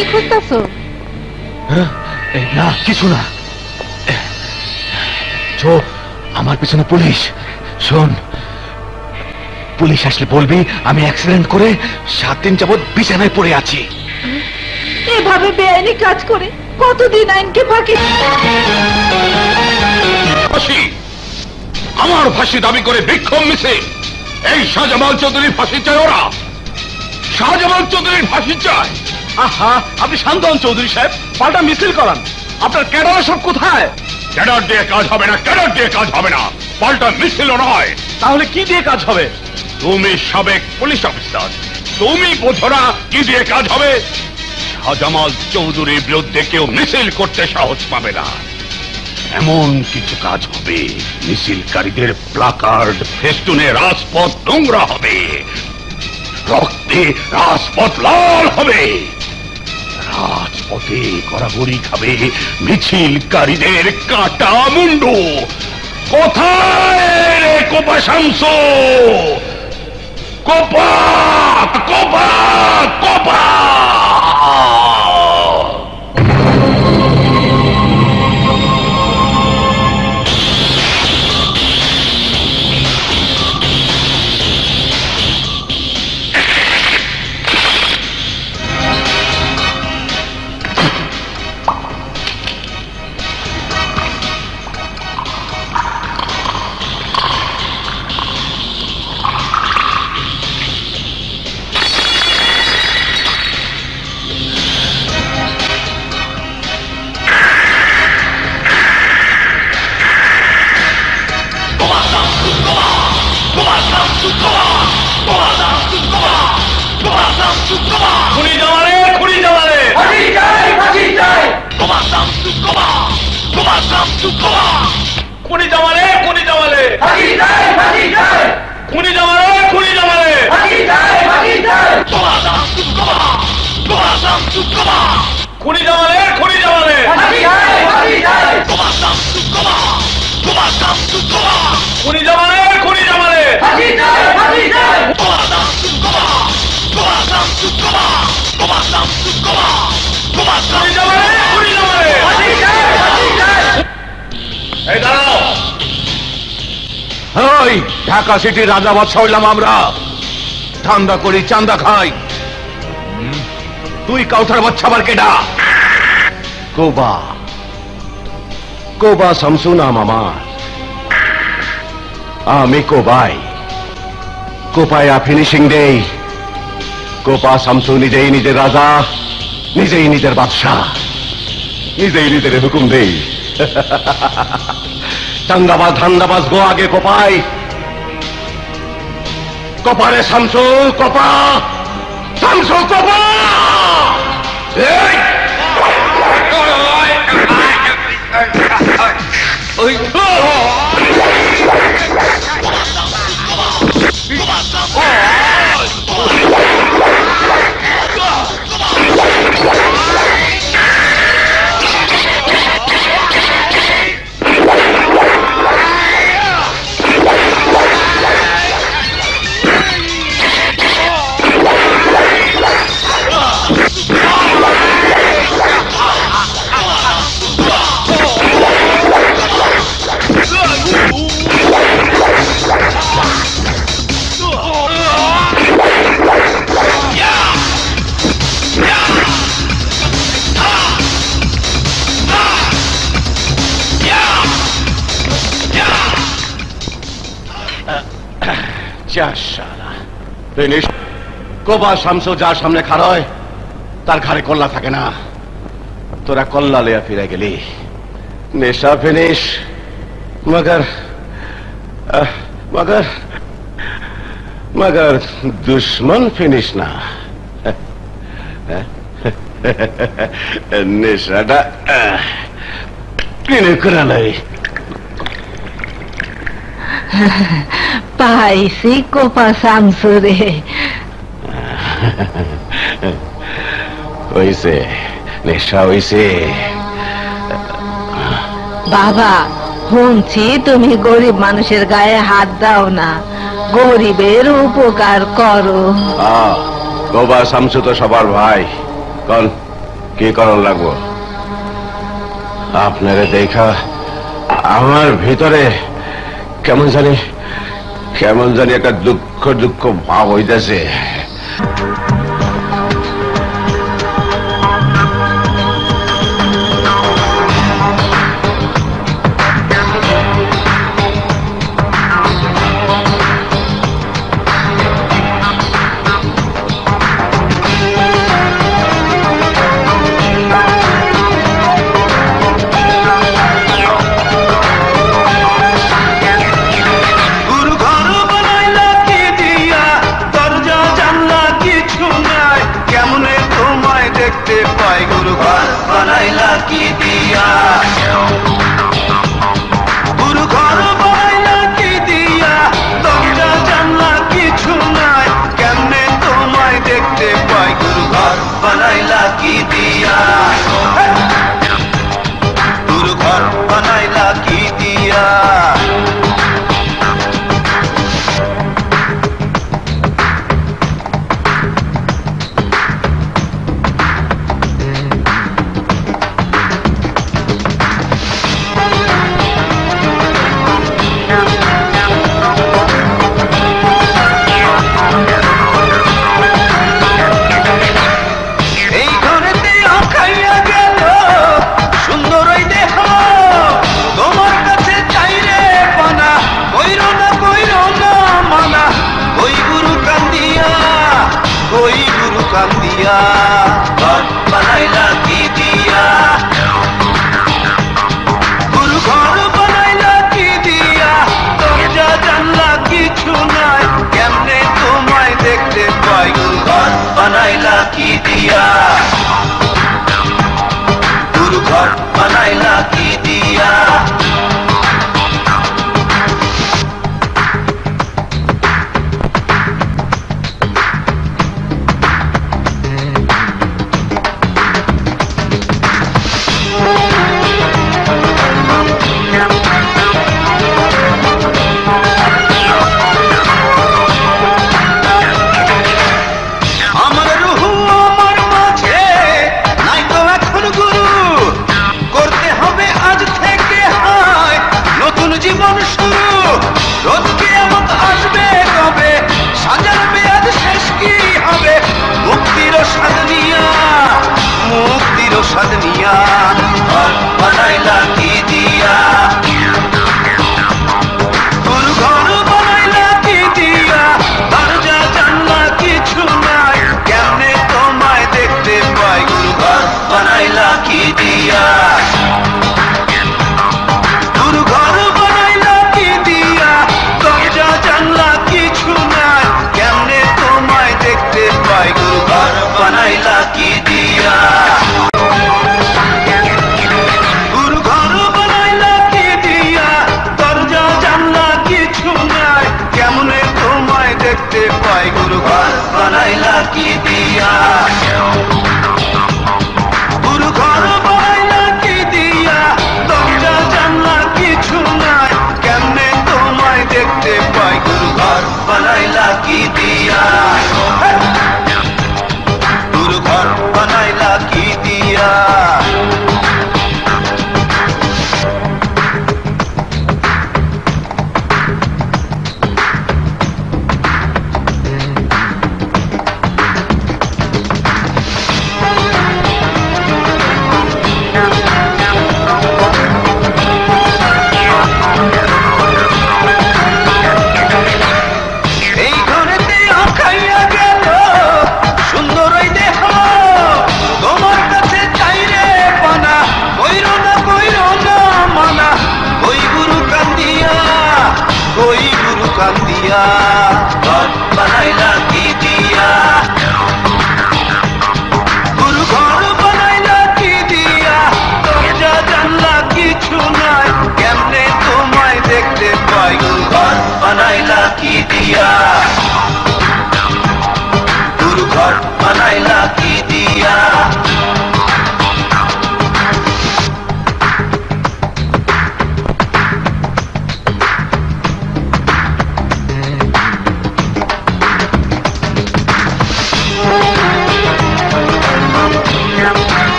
কি খুঁজতেছো? না কিছু না। আমার পিছনে পুলিশ। শোন, পুলিশ আসলে বলবি আমি অ্যাক্সিডেন্ট করে 7 দিন যাবৎ বিছানায় পড়ে আছি। এভাবে বেআইনি কাজ করে কতদিন আইনকে ফাঁকি? আমার ফাঁসি দাবি করে বিক্ষোভ মিছিল। এই শাহজামাল চৌধুরীর ফাঁসি চায় ওরা। শাহজামাল চৌধুরীর ফাঁসি চায়। আহা, আপনি শান্ত হন চৌধুরী সাহেব, পাল্টা মিছিল করান। আপনার ক্যাডার সব কোথায়? ক্যাডার দিয়ে কাজ হবে না, ক্যাডার দিয়ে কাজ হবে না, পাল্টা মিছিল নয়। তাহলে কি দিয়ে কাজ হবে? তুমি সাবেক পুলিশ অফিসার, তুমি বোঝো না কি দিয়ে কাজ হবে? শাহজামাল চৌধুরীর বিরুদ্ধে কেউ মিছিল করতে সাহস পাবে না। এমন কিছু কাজ হবে, মিছিলকারীদের প্লাকার্ড ফেস্টুনে রাজপথ নোংরা হবে, রক্তে রাজপথ লাল হবে, রাজপথে গড়াগড়ি খাবে মিছিলকারীদের কাটা মুন্ডু। কোথায় রে Copa Shamsu? Copa Copa Copa! Dhaka সিটির রাজা বাদশা হইলাম আমরা। ধান্দা করি, চান্দা খাই। তুই কাউথার বাচ্চা আবার কেডা? কোবা, কোবা শামসু নাম আমার। আমি কোবাই, কোপায়া ফিনিশিং দেই। কোপা শামসু নিজেই নিজের রাজা, নিজেই নিজের বাদশাহ, নিজেই নিজের হুকুম দেই। চান্দাবাজ ধান্দাবাজ গো আগে কোপাই। কোপারে শামসু, কোপা শামসু, কোপা! কোবা শামসু যার সামনে খাড়ায় তার ঘাড়ে কল্লা থাকে না। তোরা কল্লা লেয়া ফিরে গেলি। নেশা ফিনিশ, মগর মগর মগর দুশ্মন ফিনিশ না। নেশাটা কিনে করালাই। পাইছি কোপা শামসু রে। হইছে, নেশা হইছে। বাবা, শুনছি তুমি গরিব মানুষের গায়ে হাত দাও না, গরিবের উপকার করো। কোবা শামসু তো সবার ভাই। কি করার লাগবো? আপনারে দেখা আমার ভিতরে কেমন জানি একটা দুঃখ ভাব হইতেছে।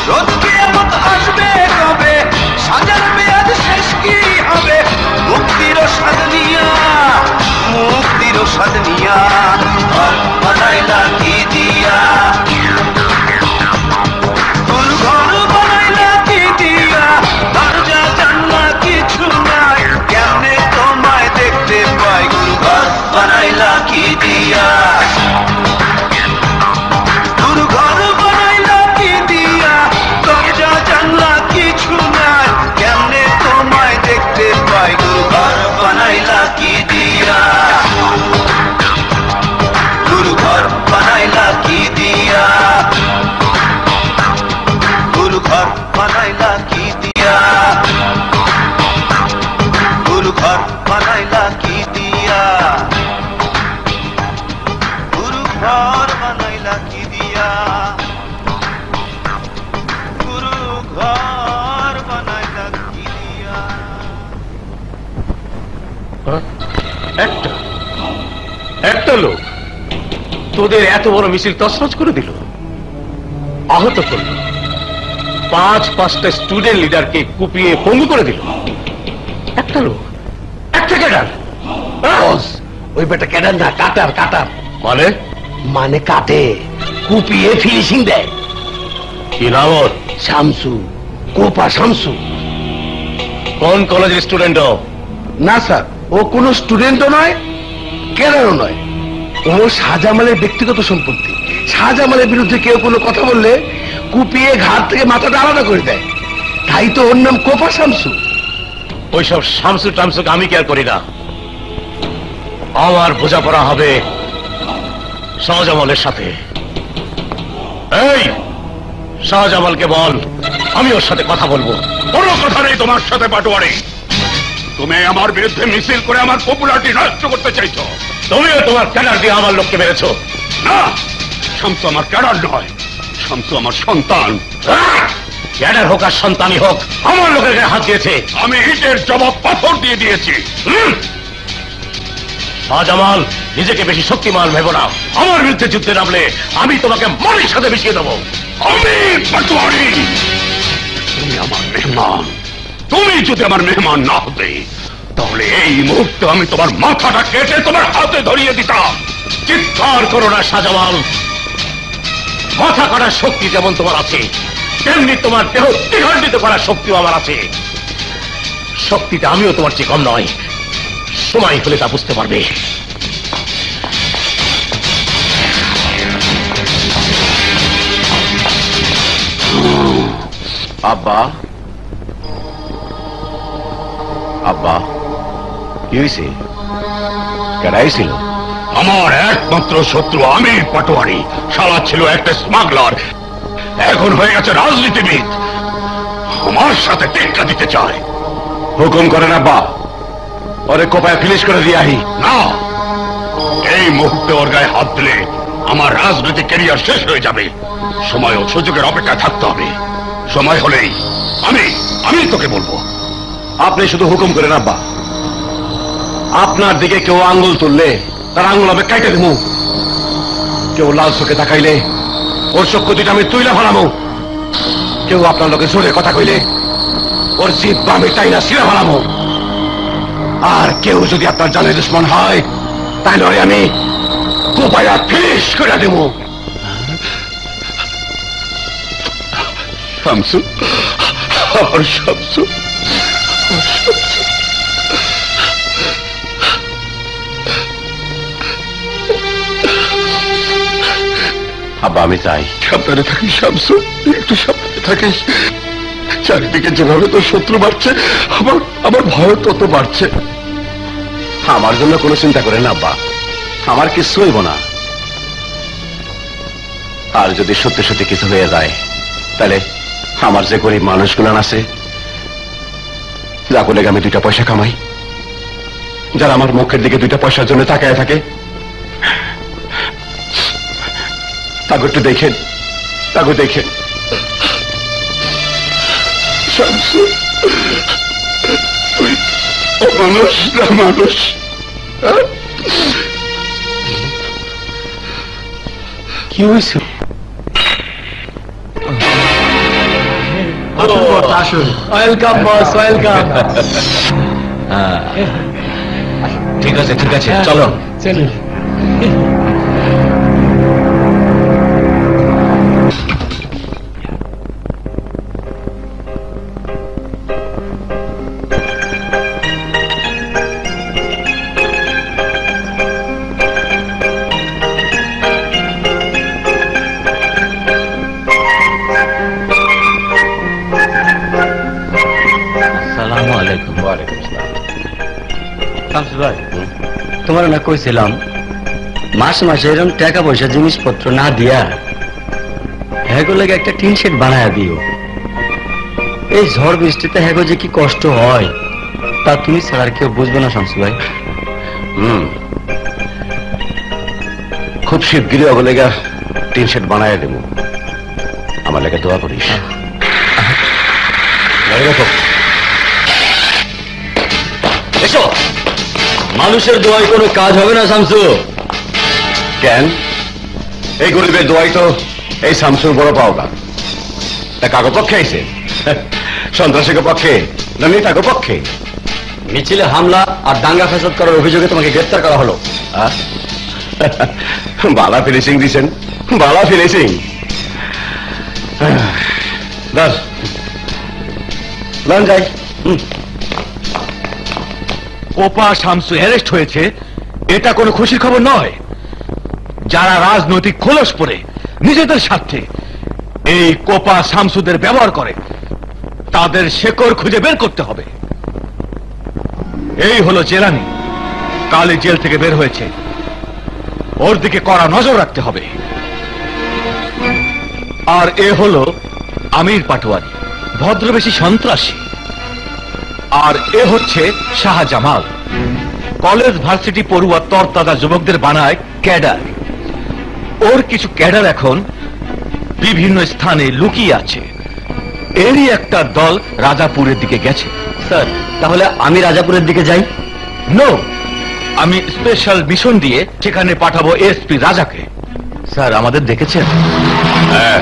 রোজ কিয়ামত আসবে কবে, সাজার মেয়াদ শেষ কি হবে? মুক্তির স্বাদ নিয়া, মুক্তির স্বাদ নিয়া, ঘর বানাইলা কি দিয়া? ফুল ঘর বানাইলা কি দিয়া? দরজা জানলা কিছু নাই, কেমনে তোমায় দেখতে পাই? গুরু ঘর বানাইলা কি দিয়া? গুরু ঘর বানাইলা কি দিয়া? দরজা জানলা কিছু নাই, কেমনে তোমায় দেখতে পাই? গুরু ঘর বানাইলা কি দিয়া? গুরু ঘর বানাইলা কি দিয়া? গুরু ঘর বানাইলা কি দিয়া? গুরু ঘর বানাইলা কি দিয়া? গুরু ঘর বানাইলা কি দিয়া? গুরু ঘর বানাইলা কি দিয়া? একটা লোক তোদের এত বড় মিছিল তছনছ করে দিল, আহত করল, 5-5টা স্টুডেন্ট লিডারকে কুপিয়ে পঙ্গু করে দিল। একটা লোক, একটা ক্যাডার। ওই বেটা ক্যাডার না, কাটার কাটার। মানে মানে কাটে, কুপিয়ে ফিনিশিং দেয়। কি নাম ওর? শামসু, কোপা শামসু। কোন কলেজের স্টুডেন্ট? না স্যার, ও কোনো স্টুডেন্টও নয়, ক্যাডারও নয়। ও শাহজামালের ব্যক্তিগত সম্পত্তি। শাহজামালের বিরুদ্ধে কেউ কোনো কথা বললে কুপিয়ে ঘাট থেকে মাথাটা আলাদা করে দেয়। তাই তো ওর নাম কোপা শামসু। ওইসব শামসু টামসুকে আমি কেয়ার করি না। আমার বোঝাপড়া হবে শাহজামালের সাথে। এই শাহজামালকে বল আমি ওর সাথে কথা বলবো। কোনো কথা নেই তোমার সাথে পাটোয়ারি। তুমি আমার বিরুদ্ধে মিছিল করে আমার পপুলারিটি নষ্ট করতে চাইছো। তুমিও তোমার ক্যাডার দিয়ে আমার লোককে মেরেছো। না, শামসু আমার ক্যাডার নয়, শামসু আমার সন্তান। ক্যাডার হোক আর সন্তানই হোক, আমার লোকের গায়ে হাত দিয়েছে। আমি ইটের জবাব পাথর দিয়ে দিয়েছি। শাহজামাল, নিজেকে বেশি শক্তিমান ভেবো না। আমার বিরুদ্ধে যুদ্ধে নামলে আমি তোমাকে মাটির সাথে মিশিয়ে দেবো। আমি পাটোয়ারি, তুমি আমার মেহমান। তুমি যদি আমার মেহমান না হতে, তাহলে এই মুহূর্তে আমি তোমার মাথাটা কেটে তোমার হাতে ধরিয়ে দিতাম। চিৎকার করো না শাহজামাল। মাথা কাটার শক্তি যেমন তোমার আছে, তেমনি তোমার দেহ দ্বিখণ্ডিত করার শক্তিও আমার আছে। শক্তিটা আমিও তোমার চেয়ে কম নয়। সময় হলে তা বুঝতে পারবে। আব্বা, আব্বা, কি হয়েছে? কেডাই ছিল? আমার একমাত্র শত্রু আমির পাটোয়ারি। শালা ছিল একটা স্মাগলার, এখন হয়ে গেছে রাজনীতিবিদ। আমার সাথে টেক্কা দিতে চায়। হুকুম করেন আব্বা, ওরে কোপায় ফিনিশ করে দিয়ে আহি। না, এই মুহূর্তে ওর গায়ে হাত দিলে আমার রাজনৈতিক ক্যারিয়ার শেষ হয়ে যাবে। সময় ও সুযোগের অপেক্ষায় থাকতে হবে। সময় হলেই আমি তোকে বলবো। আপনি শুধু হুকুম করেন আব্বা। আপনার দিকে কেউ আঙ্গুল তুললে তার আঙ্গুল আমি কাইটে দেবো। কেউ লাল চোখে তাকাইলে ওর চক্ষু দুইটা আমি তুইলা ফেলামো। কেউ আপনার লোকে জোরে কথা কইলে ওর জিভ আমি টাইনা ছিঁড়ে ফেলামো। আর কেউ যদি আপনার জানের দুশ্মন হয়, তাহলে ওরে আমি কোপায়া ফিনিশ করে দেব। শামসু, আমার শামসু, আব্বা আমি চাই সাবধানে থাকিস শামসু, একটু সাবধানে থাকিস। চারিদিকে যেভাবে তোর শত্রু বাড়ছে, আমার ভয় তত বাড়ছে। আমার জন্য কোনো চিন্তা করেন না আব্বা, আমার কিছু হইব না। আর যদি সত্যি সত্যি কিছু হয়ে যায়, তাহলে আমার যে গরিব মানুষগুলো আছে, যা বলে আমি 2টা পয়সা কামাই, যারা আমার মুখের দিকে 2টা পয়সার জন্য তাকায় থাকে, তাকে একটু দেখেন, তাকে দেখেন। শামসু, মানুষ না মানুষ। কি হয়েছে? আসুন। Welcome boss, welcome. ঠিক আছে ঠিক আছে, চলো চলুন। আসসালামু আলাইকুম। ওয়ালাইকুম আসসালাম। শামসু ভাই, তোমার না কইছিলাম মাসে মাসে এরকম টাকা পয়সা জিনিসপত্র না দিয়া হ্যাগো লাগে একটা টিন শেড বানায়া দিও। এই ঝড় বৃষ্টিতে হ্যাগো যে কি কষ্ট হয় তা তুমি ছাড়া আর কেউ বুঝবে না শামসু ভাই। খুব শিগগিরই ওগো লেগা টিন শেড বানায়া দেব। আমার লেগে দোয়া করিস। এসো, মানুষের দোয়ায় কোনো কাজ হবে না শামসু। কেন? এই গরিবের দোয়াই তো এই শামসুর বড় পাওয়া। তা কাগো পক্ষে আইছে? সন্ত্রাসীকে পক্ষে না নেতাকে পক্ষে? মিছিলে হামলা আর দাঙ্গা ফ্যাসাদ করার অভিযোগে তোমাকে গ্রেফতার করা হলো। বালা ফিনিশিং দিছেন, বালা ফিনিশিং। যাই। কোপা শামসু অ্যারেস্ট হয়েছে, এটা কোনো খুশির খবর নয়। যারা রাজনৈতিক খোলস পরে নিজেদের স্বার্থে এই কোপা শামসুদের ব্যবহার করে তাদের শেকড় খুঁজে বের করতে হবে। এই হলো জেলানি, কালই জেল থেকে বের হয়েছে, ওর দিকে কড়া নজর রাখতে হবে। আর এ হলো আমির পাটোয়ারি, ভদ্রবেশী সন্ত্রাসী। আর এ হচ্ছে শাহজামাল, কলেজ ভার্সিটি পড়ুয়া তরতাজা যুবকদের বানায় ক্যাডার। ওর কিছু ক্যাডার এখন বিভিন্ন স্থানে লুকিয়ে আছে। এরই একটা দল রাজাপুরের দিকে গেছে। স্যার, তাহলে আমি রাজাপুরের দিকে যাই? নো, আমি স্পেশাল মিশন দিয়ে সেখানে পাঠাবো এসপি রাজাকে। স্যার, আমাদের দেখেছেন? হ্যাঁ,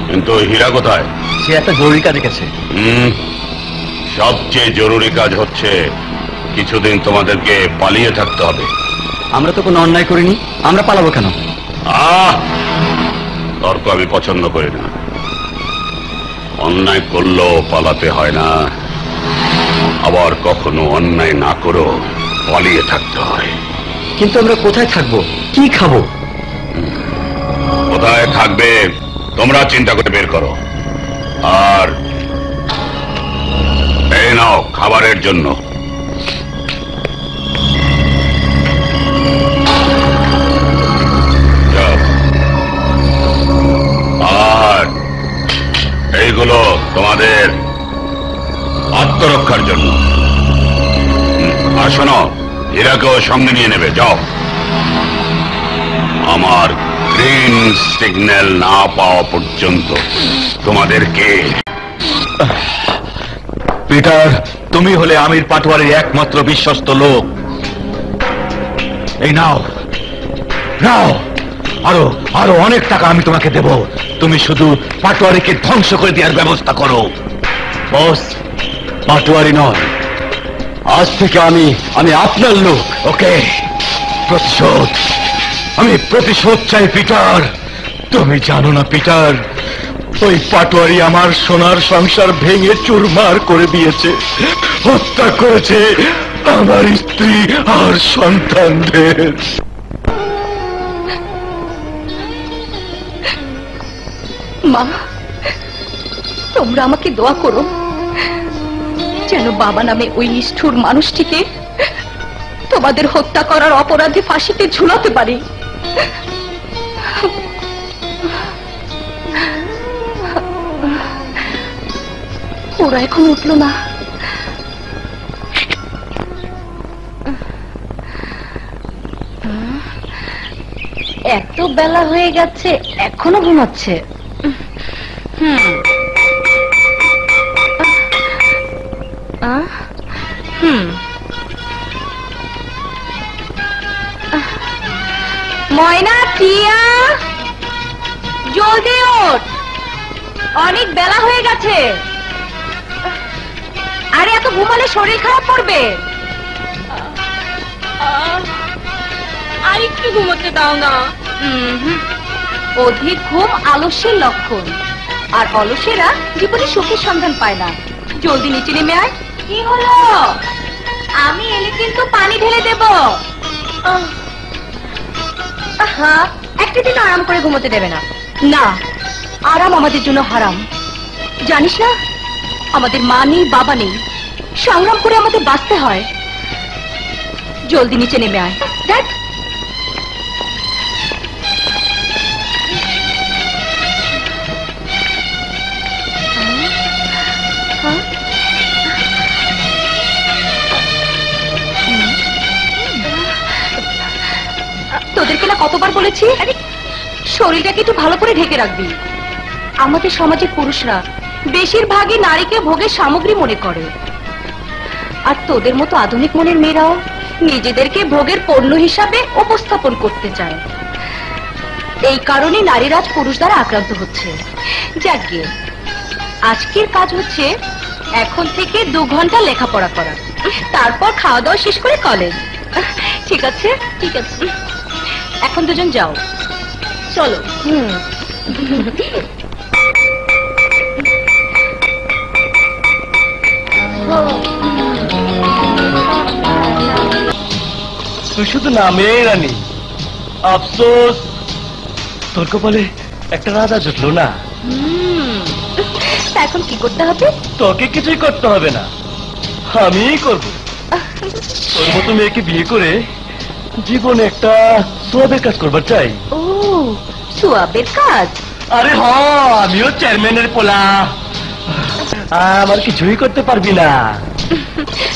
কিন্তু হীরা কোথায়? সে একটা জরুরি কাজে গেছে। সবচেয়ে জরুরি কাজ হচ্ছে কিছুদিন তোমাদেরকে পালিয়ে থাকতে হবে। আমরা তো কোনো অন্যায় করিনি, আমরা পালাবো কেন? তর্ক আমি পছন্দ করি না। অন্যায় করলেও পালাতে হয় না, আবার কখনো অন্যায় না করো পালিয়ে থাকতে হয়। কিন্তু আমরা কোথায় থাকবো, কি খাবো? কোথায় থাকবে তোমরা চিন্তা করে বের করো। আর এই নাও খাবারের জন্য। আর এইগুলো তোমাদের আত্মরক্ষার জন্য। আর শোনো, হীরাকেও সঙ্গে নিয়ে নেবে। যাও, আমার গ্রিন সিগন্যাল না পাওয়া পর্যন্ত তোমাদেরকে। পিটার, তুমি হলে আমির পাটোয়ারির একমাত্র বিশ্বস্ত লোক। এই নাও, নাও, আরো আরো অনেক টাকা আমি তোমাকে দেব। তুমি শুধু পাটোয়ারিকে ধ্বংস করে দেওয়ার ব্যবস্থা করো। বস, পাটোয়ারি নয়, আজ থেকে আমি আপনার লোক। ওকে, প্রতিশোধ, আমি প্রতিশোধ চাই পিটার। তুমি জানো না পিটার, ওই পাটোয়ারি আমার সোনার সংসার ভেঙে চুরমার করে দিয়েছে, হত্যা করেছে আমার স্ত্রী আর সন্তানদের। মা, তোমরা আমাকে দোয়া করো যেন বাবা নামে ওই নিষ্ঠুর মানুষটিকে তোমাদের হত্যা করার অপরাধে ফাঁসিতে ঝুলাতে পারি। ওরা এখন উঠল না। এত বেলা হয়ে গেছে, এখনো ঘুমাচ্ছে। ময়না, টিয়া, জলদি ওঠ, অনেক বেলা হয়ে গেছে। আরে এত ঘুমালে শরীর খারাপ করবে। আর একটু ঘুমোতে দাও না। অধিক ঘুম আলস্যের লক্ষণ, আর অলসেরা জীবনে সুখের সন্ধান পায় না। জলদি নিচে নেমে আয়। কি হলো? আমি এলে কিন্তু পানি ঢেলে দেব। হ্যাঁ, একটা দিন আরাম করে ঘুমোতে দেবে না? না, আরাম আমাদের জন্য হারাম। জানিস না, আমাদের মা নেই, বাবা নেই, সংগ্রাম করে আমাদের বাঁচতে হয়। জলদি নিচে নেমে আয়। দেখ, তোদেরকে না কতবার বলেছি শরীরটাকে একটু ভালো করে ঢেকে রাখবি। আমাদের সমাজের পুরুষরা বেশিরভাগই নারীকে ভোগের সামগ্রী মনে করে, আর তোদের মতো আধুনিক মনের মেয়েরাও নিজেদেরকে ভোগের পণ্য হিসাবে উপস্থাপন করতে চায়। এই কারণে নারীরা আজ পুরুষ দ্বারা আক্রান্ত হচ্ছে। যাকে আজকের কাজ হচ্ছে এখন থেকে 2 ঘন্টা লেখাপড়া করা, তারপর খাওয়া দাওয়া শেষ করে কলেজ। ঠিক আছে? ঠিক আছে, এখন দুজন যাও। চলো। তুই শুধু নামেই রানী, আফসোস তোর কপালে একটা রাজা জুটলো না। এখন কি করতে হবে? তোকে কিছুই করতে হবে না, আমিই করবো। তোর মতো মেয়েকে বিয়ে করে জীবনে একটা সোয়াবের কাজ করবার চাই। ও, সোয়াবের কাজ? আরে হ, আমিও চেয়ারম্যানের পোলা, আমার কিছুই করতে পারবি না।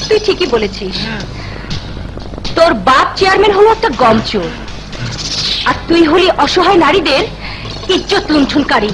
তুই ঠিকই বলেছিস। তোর বাপ চেয়ারম্যান হলো একটা গমচোর, আর তুই হলি অসহায় নারীদের ইজ্জত লুণ্ঠনকারী।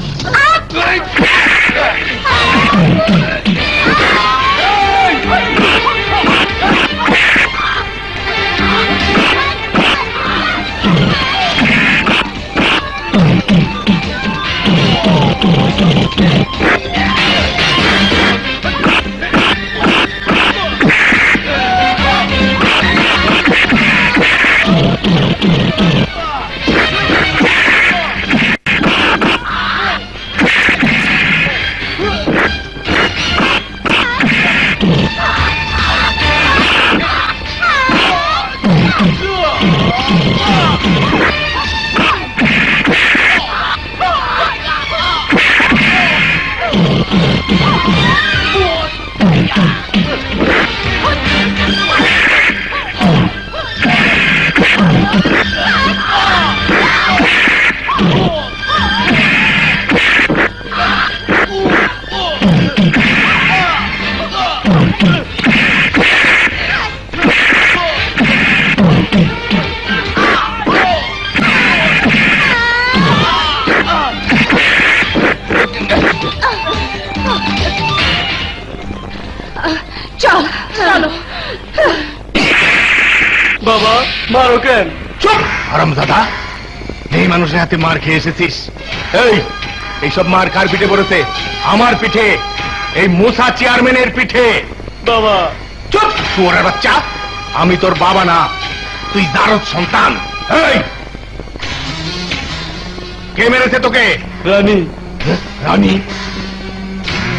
বাবা, মারো কেন? চুপ হারামজাদা, এই মানুষের হাতে মার খেয়ে এসেছিস। এইসব মার কার পিঠে পড়েছে? আমার পিঠে, এই মুসা চেয়ারম্যানের পিঠে। বাবা চুপ শুয়োরের বাচ্চা, আমি তোর বাবা না, তুই জারদ সন্তান। এই কে মেরেছে তোকে? রানী। রানী?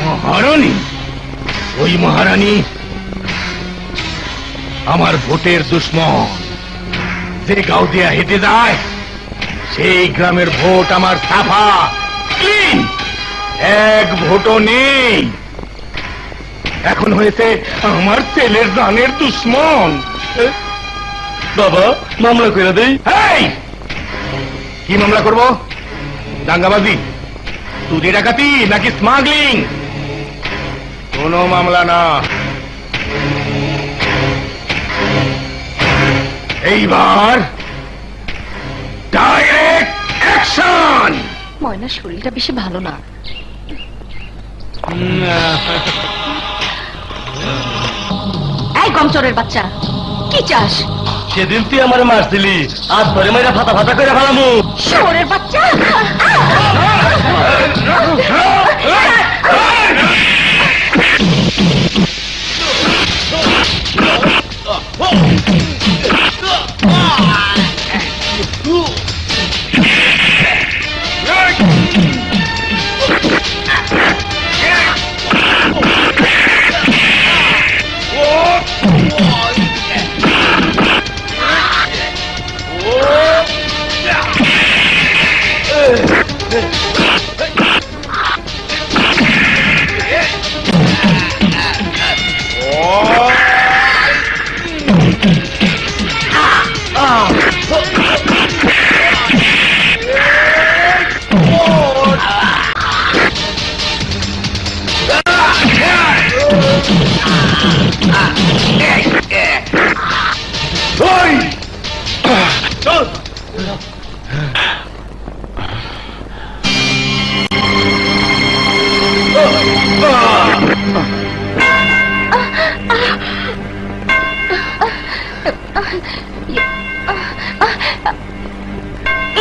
মহারানী? ওই মহারানী আমার ভোটের দুশ্মন। যে গাঁও দিয়া হেঁটে যায় সেই গ্রামের ভোট আমার সাফা ক্লিন, এক ভোটও নেই। এখন হয়েছে আমার ছেলের জানের দুশ্মন। বাবা, মামলা করে দেই। কি মামলা করব? দাঙ্গাবাজি, চুরি ডাকাতি নাকি স্মাগলিং? কোনো মামলা না। এইবার ডাইরেক্ট অ্যাকশন। ময়নার শরীরটা বেশি ভালো না। এই গমচোরের বাচ্চা, কি চাস? সেদিন তুই আমার মারছিলি, আজ ধরে মাইরা ফাটা ফাটা করে ফেলামু। শোরের বাচ্চা!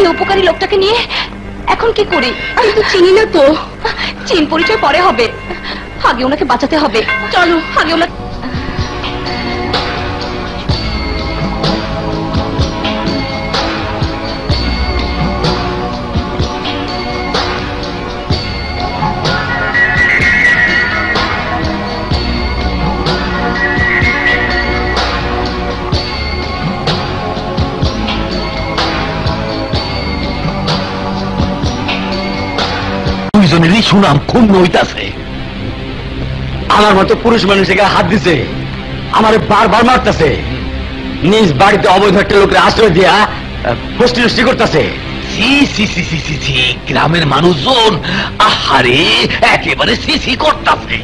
এই উপকারী লোকটাকে নিয়ে এখন কি করি? আমি তো চিনি না তো। চিন পরিচয় পরে হবে, আগে ওনাকে বাঁচাতে হবে। চলো আগে ওনাকে। দুইজনেরই সুনাম ক্ষুণ্ণ হইতাছে। আমার মতো পুরুষ মানুষ এখানে হাত দিছে, আমারে বারবার মারতেছে, নিজ বাড়িতে অবৈধ একটা লোকের আশ্রয় দিয়া হোস্টি নষ্টি করতেছে। গ্রামের মানুষজন আহারে একেবারে সিসি করতেছে।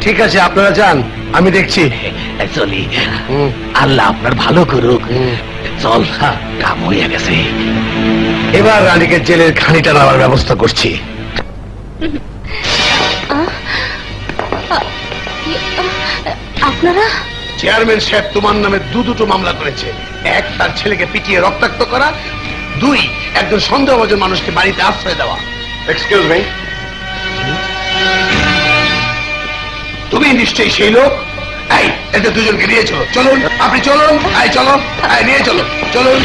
ঠিক আছে, আপনারা যান, আমি দেখছি। চলি, আল্লাহ আপনার ভালো করুক। চল, কাম হয়ে গেছে। এবার রানীকে জেলের খানিটা নেওয়ার ব্যবস্থা করছি। আপনারা? চেয়ারম্যান সাহেব তোমার নামে দুটো মামলা করেছে। এক, তার ছেলেকে পিটিয়ে রক্তাক্ত করা। দুই, একজন সন্দেহভাজন মানুষকে বাড়িতে আশ্রয় দেওয়া। এক্সকিউজ মি, তুমি নিশ্চয়ই সেই লোক। এই, এদের দুজনকে নিয়ে চলো। চলুন, আপনি চলুন। এই চলো, নিয়ে চলো, চলুন।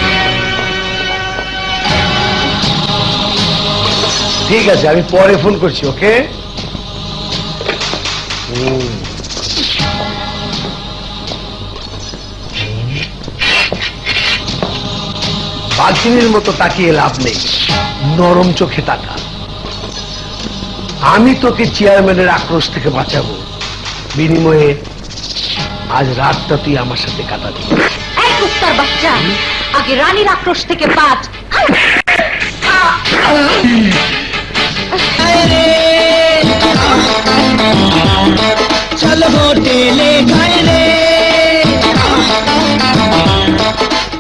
ঠিক আছে, আমি পরে ফোন করছি। ওকে। বাঘিনীর মতো তাকিয়ে লাভ নেই, নরম চোখে তাকা। আমি তোকে চেয়ারম্যানের আক্রোশ থেকে বাঁচাবো, বিনিময়ে আজ রাতটা তুই আমার সাথে কাটাবি। এই কুত্তার বাচ্চা, আগে রানীর আক্রোশ থেকে বাঁচ। चल होटले खाए रे,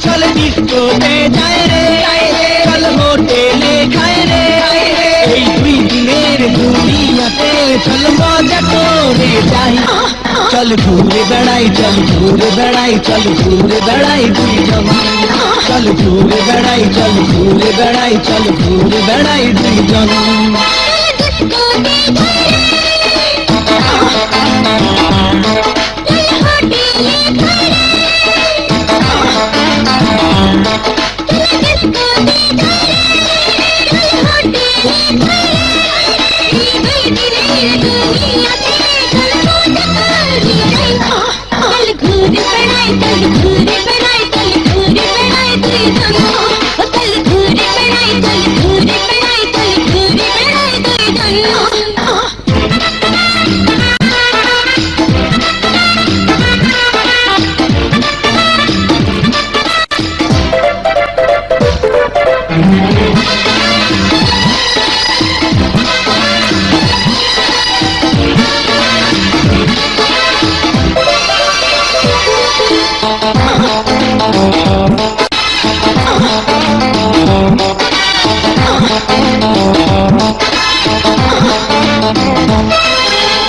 चल डिस्को में जाए रे, चल होटले खाए रे, এই দুই দিনের দুনিয়াতে চল মজা করে যাই। চল ঘুরে বেড়াই, চল ঘুরে বেড়াই, চল ঘুরে বেড়াই দুইজন। চল ঘুরে বেড়াই, চল ঘুরে বেড়াই, চল ঘুরে বেড়াই দুইজন।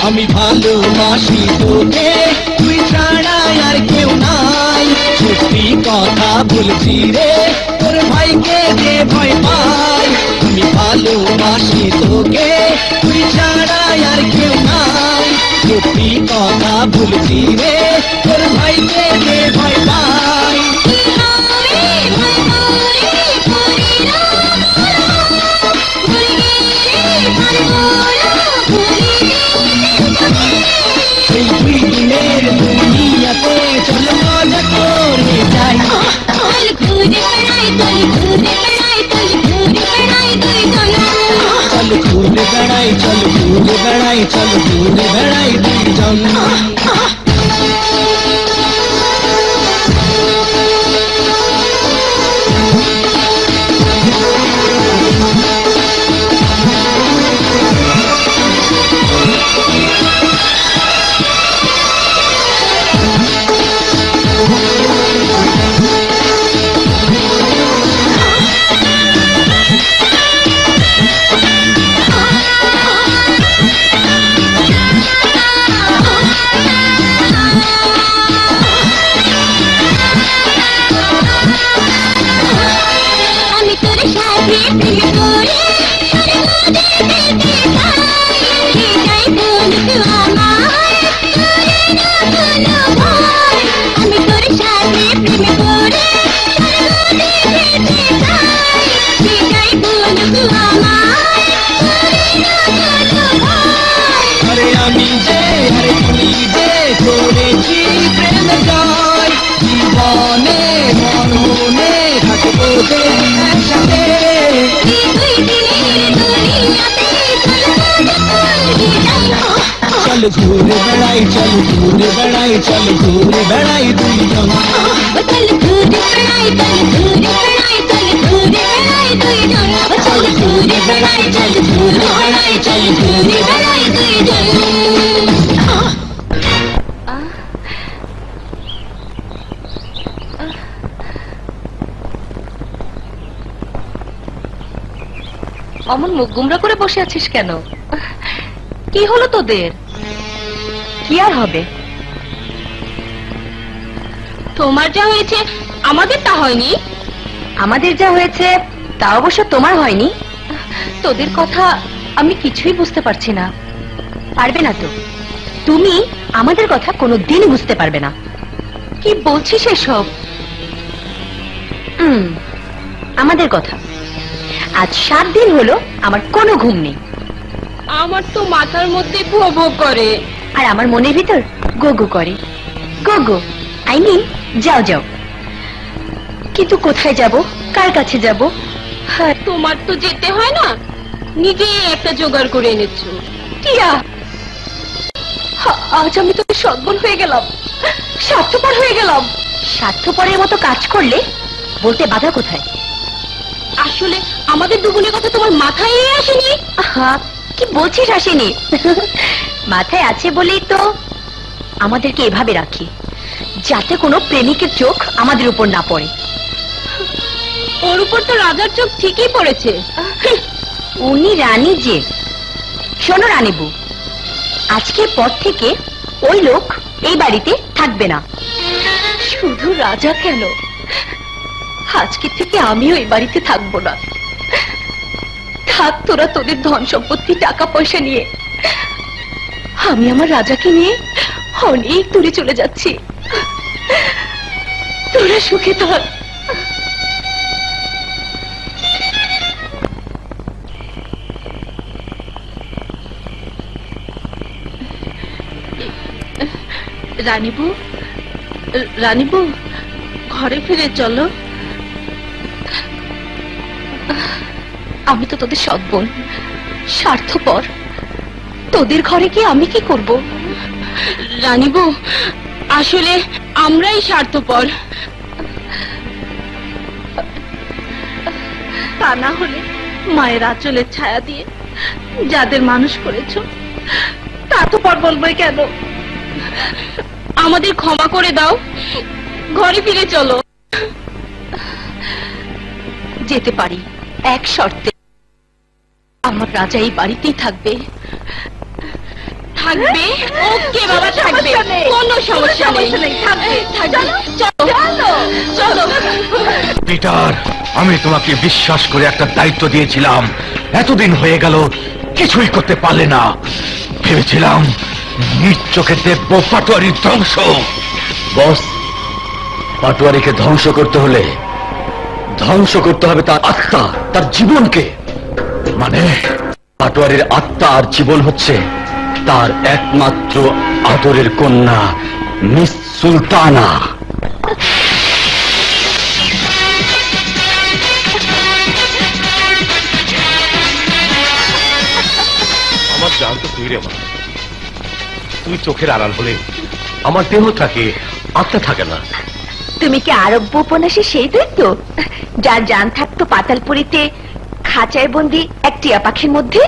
আমি ভালোবাসি তোকে, তুই ছাড়া আর কেউ নাই। সত্যি কথা বলছি রে, তোর ভাইকে যে ভয় পাই। আমি ভালোবাসি তোকে, তুই ছাড়া আর কেউ নাই। সত্যি কথা বলছি রে, তোর ভাইকে যে ভয় পাই। এই দুই দিনের দুনিয়াতে চল মজা করে যাই। চল ঘুরে বেড়াই, চল ঘুরে বেড়াই, চল ঘুরে বেড়াই দুইজন। চল ঘুরে বেড়াই, চল ঘুরে বেড়াই, চল ঘুরে বেড়াই দুইজন। চল ঘুরে বেড়াই চল ঘুরে বেড়াই চল ঘুরে বেড়াই দুইজন চল ঘুরে বেড়াই চল ঘুরে বেড়াই চল ঘুরে বেড়াই দুইজন চল ঘুরে বেড়াই চল ঘুরে বেড়াই চল ঘুরে বেড়াই দুইজন অমন মুখ গুমরা করে বসে আছিস কেন? কি হলো তোদের? কি আর হবে? তোমার যা হয়েছে আমাদের তা হয়নি। আমাদের যা হয়েছে তা অবশ্য তোমার হয়নি। তোদের কথা আমি কিছুই বুঝতে পারছি না। পারবে না তো, তুমি আমাদের কথা কোনোদিনই বুঝতে পারবে না। কি বলছিস এসব? আমাদের কথা। আজ 7 দিন হলো আমার কোনো ঘুম নেই। আমার তো মাথার মধ্যে ভো ভো করে, আর আমার মনের ভিতর গো গো করে। গো গো আই মিন যাও যাও। কিন্তু কোথায় যাব, কার কাছে যাব? তোমার তো যেতে হয় না, নিজে একটা জোগাড় করে এনেছো। টিয়া, আজ আমি তোকে সদ্গুণ হয়ে গেলাম, স্বার্থপর হয়ে গেলাম। স্বার্থপরের মতো কাজ করলে বলতে বাধা কোথায়? আসলে আমাদের দুগুনের কথা তোমার মাথায় আসেনি? কি বলছিস আসেনি? মাথায় আছে বলেই তো আমাদেরকে এভাবে রাখি, যাতে কোনো প্রেমিকের চোখ আমাদের উপর না পড়ে। ওর উপর তো রাজার চোখ ঠিকই পড়েছে। উনি রানী যে। শোনো রানীবু, আজকের পর থেকে ওই লোক এই বাড়িতে থাকবে না। শুধু রাজা কেন, আজকে থেকে আমিও এই বাড়িতে থাকবো না। থাক তোরা তোদের ধন সম্পত্তি টাকা পয়সা নিয়ে, আমি আমার রাজাকে নিয়ে অনেক দূরে চলে যাচ্ছি। তোরা সুখে থাক। রানীবু, রানীবু, ঘরে ফিরে চলো। আমি তো তোদের সৎ বোন, স্বার্থপর। তোদের ঘরে গিয়ে আমি কি করব? রানীবু, আসলে আমরাই স্বার্থপর। তা না হলে মায়ের আঁচলের ছায়া দিয়ে যাদের মানুষ করেছো, স্বার্থপর বলবে কেন? আমাদের ক্ষমা করে দাও, ঘরে ফিরে চলো। যেতে পারি এক শর্তে, আমার রাজা এই বাড়িতেই থাকবে। থাকবে? ওকে বাবা, থাকবে, কোনো সমস্যা নেই। থাকবে, থাকবে। চলো চলো। পিটার, আমি তোমাকে বিশ্বাস করে একটা দায়িত্ব দিয়েছিলাম, এতদিন হয়ে গেল কিছুই করতে পারলে না। ভেবেছিলাম নিজ চোখে দেখবো পাটোয়ারির ধ্বংস। বস, পাটোয়ারিকে ধ্বংস করতে হলে ধ্বংস করতে হবে তার আত্মা, তার জীবনকে। মানে পাটোয়ারির আত্মা আর জীবন হচ্ছে তার একমাত্র আদরের কন্যা মিস সুলতানা। আমার জান তো তুই রে মা। তুই চোখের আড়াল হলে আমার দেহ থাকে, আত্মা থাকে না। তুমি কি আরব্য উপন্যাসে সেই দৈত্য যার জান থাকতো পাতালপুরীতে খাঁচায় বন্দি এক টিয়া পাখির মধ্যে?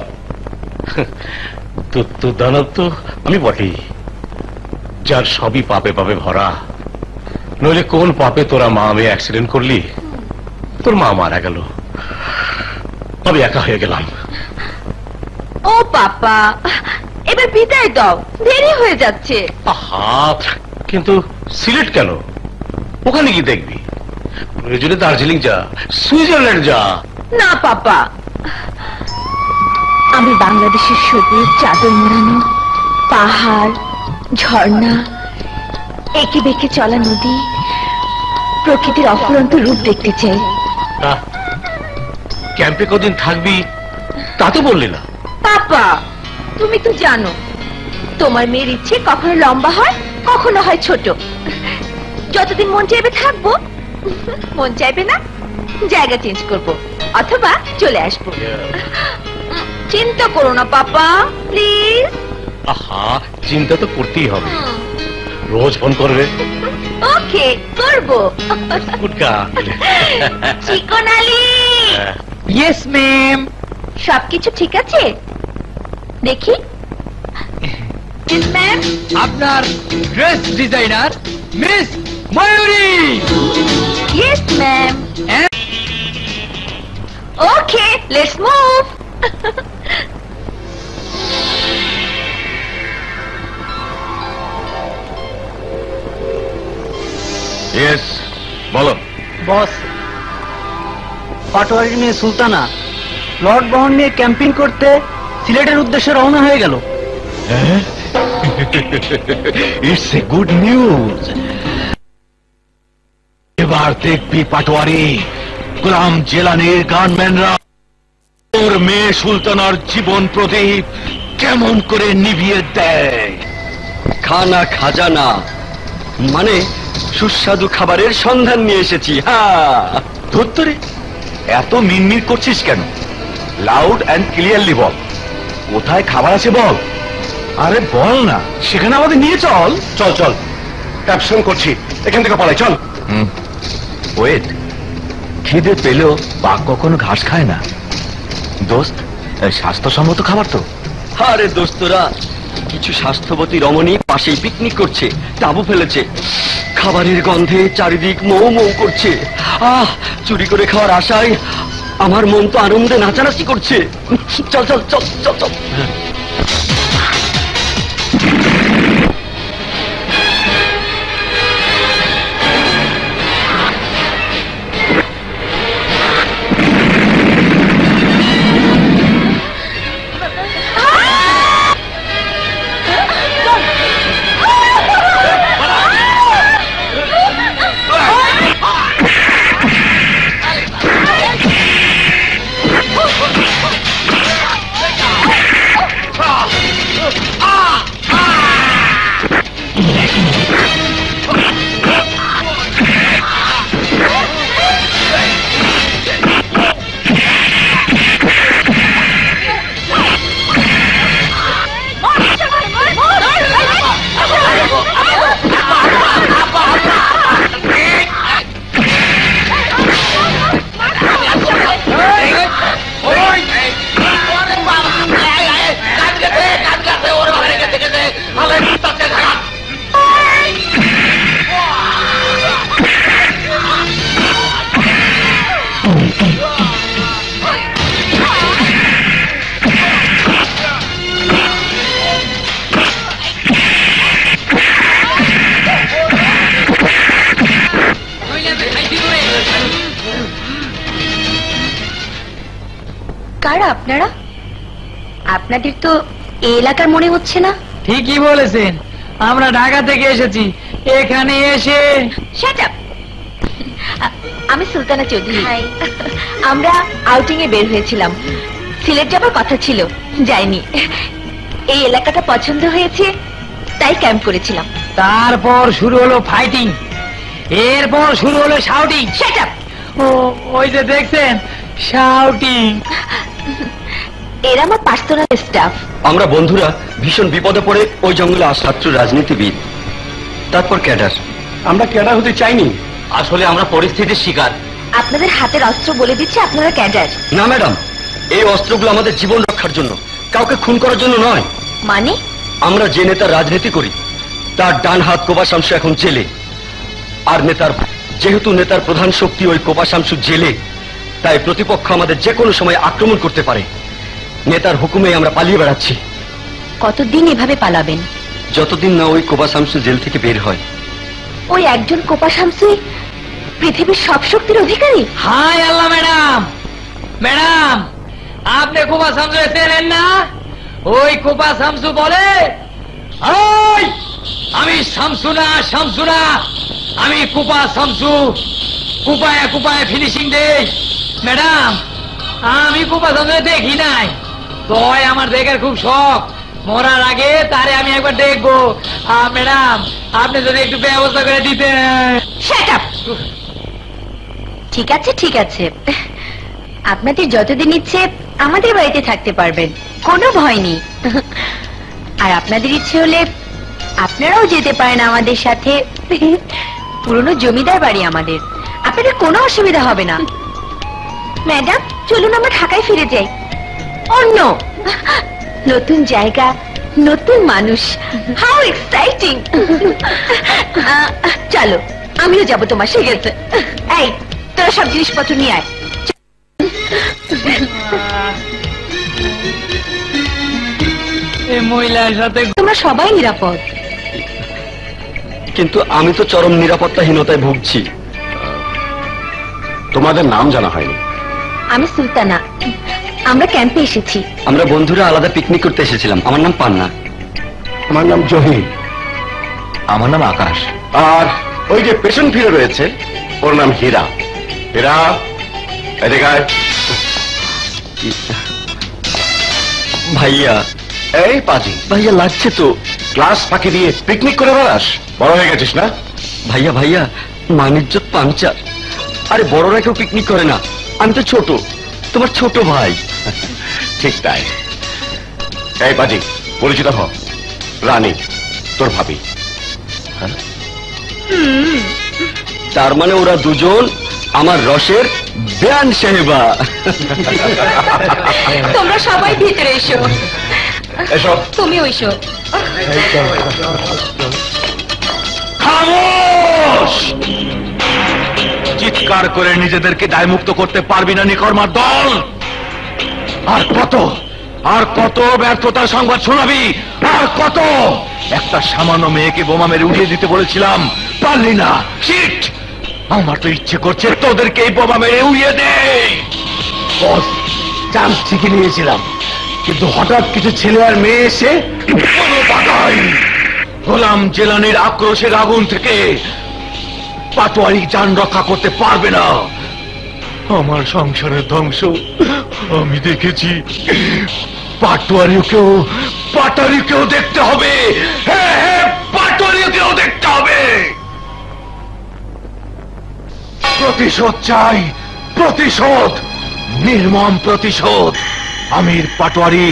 তো দানব তো আমি বটেই, যার সবই পাপে পাপে ভরা। নইলে কোন পাপে তোরা মা আমি অ্যাক্সিডেন্ট করলি, তোর মা মারা গেল, আমি একা হয়ে গেলাম। ও পাপা, এবার বিদায় দাও, দেরি হয়ে যাচ্ছে। আহা, কিন্তু সিলেট কেন? ওখানে কি দেখবি? প্রয়োজনে দার্জিলিং যা, সুইজারল্যান্ড যা। না পাপা, আমি বাংলাদেশের সবুজ চাদর মোড়ানো পাহাড়, ঝর্ণা, একে বেঁকে চলা নদী, প্রকৃতির অফুরন্ত রূপ দেখতে চাই। ক্যাম্পে কদিন থাকবি তা তো বললি না। পাপা, তুমি তো জানো তোমার মেয়ের ইচ্ছে কখনো লম্বা হয়, কখনো হয় ছোট। যতদিন মন চাইবে থাকবো, মন চাইবে না জায়গা চেঞ্জ করব, অথবা চলে আসবো। চিন্তা করো না পাপা, প্লিজ। আহা, চিন্তা তো করতেই হবে। রোজ ফোন করবে। ওকে, করবো। গুটকা। চিকন আলী। Yes ma'am. সবকিছু ঠিক আছে? দেখি। ম্যাম, আপনার dress designer miss Mayuri. Yes ma'am. Okay, let's move. Yes, বলো। বস, পাটোয়ারির মেয়ে সুলতানা লর্ড বহন নিয়ে ক্যাম্পিং করতে সিলেটের উদ্দেশ্যে রওনা হয়ে গেল। It's a good news. এবার দেখবি পাটোয়ারি, গোলাম জেলানির গানম্যানরা ওর মেয়ে সুলতানার জীবন প্রদীপ কেমন করে নিভিয়ে দেয়। খানা খাজানা মানে সুস্বাদু খাবারের সন্ধান নিয়ে এসেছি। হ্যাঁ, ধুত্তরে এত মিনমিন করছিস কেন? লাউড অ্যান্ড ক্লিয়ারলি বল, কোথায় খাবার আছে বল। আরে বল না, সেখানে আমাদের নিয়ে চল। চল চল, ক্যাপশন করছি, এখান থেকে পালাই, চল। ওয়েট, খিদে পেলেও বাঘ কখনো ঘাস খায় না দোস্ত, স্বাস্থ্যসম্মত খাবার তো। আরে দোস্তরা, কিছু স্বাস্থ্যবতী রমণী পাশেই পিকনিক করছে, তাঁবু ফেলেছে, খাবারের গন্ধে চারিদিক মৌ মৌ করছে। চুরি করে খাওয়ার আশায় আমার মন তো আনন্দে নাচানাচি করছে। চল চল চল চল চল। কারা আপনারা? আপনাদের তো এই এলাকার মনে হচ্ছে না। ঠিকই বলেছেন, আমরা ঢাকা থেকে এসেছি। এখানে এসে শাট আপ। আমি সুলতানা চৌধুরী। আমরা আউটিং এ বের হয়েছিলাম, সিলেট যাবার কথা ছিল, যাইনি। এই এলাকাটা পছন্দ হয়েছে তাই ক্যাম্প করেছিলাম। তারপর শুরু হলো ফাইটিং, এরপর শুরু হলো শাউটিং। Shut up. ওই যে দেখছেন, শাউটিং। এরা আমার পার্সোনাল স্টাফ। আমরা বন্ধুরা ভীষণ বিপদে পড়ে ওই জঙ্গলে ছাত্র রাজনীতিবিদ, তারপর ক্যাডার। আমরা ক্যাডার হতে চাইনি, আসলে আমরা পরিস্থিতির শিকার। আপনাদের হাতের অস্ত্র বলে দিচ্ছে আপনারা ক্যাডার। না ম্যাডাম, এই অস্ত্রগুলো আমাদের জীবন রক্ষার জন্য, কাউকে খুন করার জন্য নয়। মানে? আমরা যে নেতার রাজনীতি করি তার ডান হাত কোপা শামসু এখন জেলে, আর যেহেতু নেতার প্রধান শক্তি ওই কোপা শামসু জেলে, তাই প্রতিপক্ষ আমাদের যে কোনো সময় আক্রমণ করতে পারে। নেতার হুকুমে আমরা পালিয়ে বেড়াচ্ছি। কতদিন এভাবে পালাবেন? যতদিন না ওই কোপা শামসু জেল থেকে বের হয়। ওই একজন কোপা শামসুই পৃথিবীর সব শক্তির অধিকারী? হাই আল্লাহ। ম্যাডাম, ম্যাডাম, আপনি কোপা শামসু চেনেন না? ওই কোপা শামসু বলে, আমি শামসু না, শামসু না, আমি কোপা শামসু, কুপায় কুপায় ফিনিশিং দেই। ম্যাডাম, আমি কোপা শামসু দেখি নাই, তয় আমার দেখার খুব শখ। মরার আগে তারে আমি একবার দেখবো। ম্যাডাম, আপনি যদি একটু ব্যবস্থা করে দিতেন। Shut up. ঠিক আছে ঠিক আছে, আপনাদের যতদিন ইচ্ছে আমাদের বাড়িতে থাকতে পারবেন, কোনো ভয় নেই। আর আপনাদের ইচ্ছে হলে আপনারাও যেতে পারেন আমাদের সাথে। পুরনো জমিদার বাড়ি আমাদের, আপনাদের কোনো অসুবিধা হবে না। ম্যাডাম চলুন আমরা ঢাকায় ফিরে যাই। অন্য নতুন জায়গা, নতুন মানুষ, হাউ এক্সাইটিং। চলো আমিও যাবো তোমার সাথে। এই তোরা সব জিনিসপত্র নিয়ে আয়। এই মহিলার সাথে তোমরা সবাই নিরাপদ। কিন্তু আমি তো চরম নিরাপত্তাহীনতায় ভুগছি। তোমাদের নাম জানা হয়নি। আমি সুলতানা, আমরা ক্যাম্পে এসেছি। আমরা বন্ধুরা আলাদা পিকনিক করতে এসেছিলাম। আমার নাম পান্না। আমার নাম জহির। আমার নাম আকাশ। আর ওই যে পেশেন্ট ফিরে রয়েছে, ওর নাম হীরা। হীরা এদিকে আয়। ভাইয়া, এই পাজি ভাইয়া, লাগছে তো। ক্লাস ফাঁকি দিয়ে পিকনিক করে বেড়াস? বড় হয়ে গেছিস না? ভাইয়া ভাইয়া, মানিজ্জত পাংচার। আরে বড়রা কেউ পিকনিক করে না, আমি তো ছোট, তোমার ছোট ভাই। ঠিক তাই। এই পাজি, পরিচিত হ, রানী তোর ভাবি। তার মানে ওরা দুজন আমার রসের বেয়ান সাহেবা। তোমরা সবাই ভিতরে এসো। এসো। তুমিও এসো। খামোশ! চিৎকার করে নিজেদেরকে দায়মুক্ত করতে পারবি না নিকর্মার দল। আর কত ব্যর্থতার সংবাদ শোনাবি? আর কত? একটা সামান্য মেয়েকে বোমা মেরে উড়িয়ে দিতে বলেছিলাম, পারলি না। শিট! আমার তো ইচ্ছে করছে তোদেরকে এই বোমা মেরে উড়িয়ে দে। বস, চান্স ঠিকই নিয়েছিলাম, কিন্তু হঠাৎ কিছু ছেলে আর মেয়ে এসে কোনো বাধাই গোলাম জেলানির আক্রোশের আগুন থেকে পাটোয়ারি যান রক্ষা করতে পারবে না। আমার সংসারের ধ্বংস আমি দেখেছি, পাটোয়ারিকেও দেখতে হবে। হ্যাঁ হ্যাঁ, পাটোয়ারিকেও দেখতে হবে। প্রতিশোধ চাই, প্রতিশোধ, নির্মম প্রতিশোধ। আমির পাটোয়ারি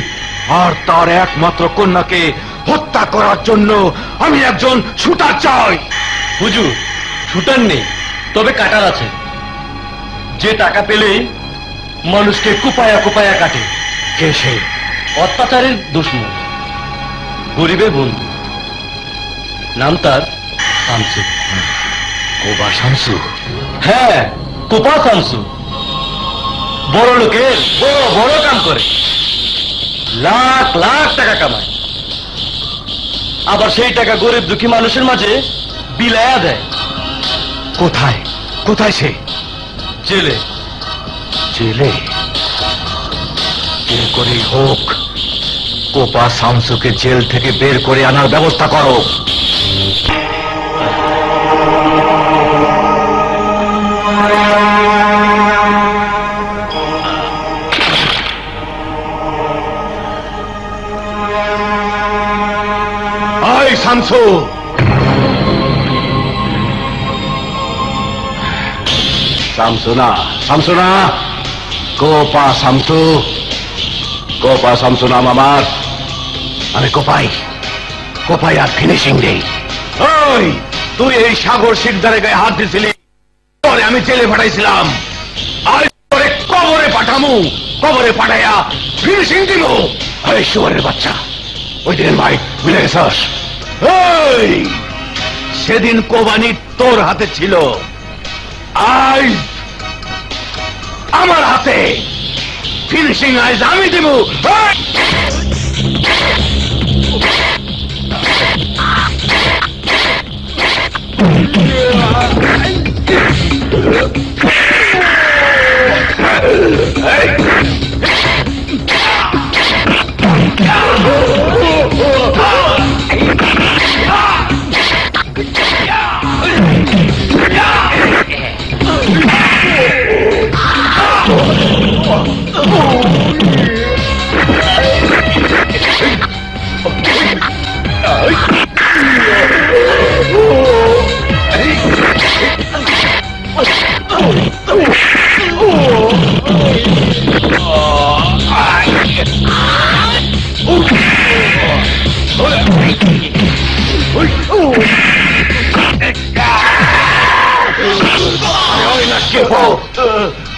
আর তার একমাত্র কন্যাকে হত্যা করার জন্য আমি একজন শুটার চাই। হুজুর, শুটার নেই, তবে কাটার আছে। যে টাকা পেলেই মানুষকে কুপায়া কুপায়া কাটে। কে সে? অত্যাচারের দুশ্মন, গরিবের বন্ধু। নাম তার শামসু। কোবা শামসু? হ্যাঁ, কোপা শামসু। বড় লোকের বড় বড় কাম করে, লাখ লাখ টাকা কামায়, আবার সেই টাকা গরিব দুঃখী মানুষের মাঝে বিলায়া দেয়। কোথায় কোথায় সে? জেলে। জেলে? যে করেই হোক কোপা শামসুকে জেল থেকে বের করে আনার ব্যবস্থা করো। আয় শামসু! শামসুনা, শামসুনা, কোপা শামসু। কোপা শামসু নাম আমার। আমি কোপাই আর ফিনিশিং দেই। ওই তুই এই সাগর শিকদারের গায়ে হাত দিছিলি, পরে আমি জেলে পাঠাইছিলাম। আর পরে কবরে পাঠামু, কবরে পাঠাইয়া ফিনিশিং দিব। এই শুয়ারের বাচ্চা, ওই দিনের ভাই ভুলে গেছস? ওই সেদিন কোবানি তোর হাতে ছিল, আজ আমার হাতে। ফিনিশিং আইজ আমি দেব।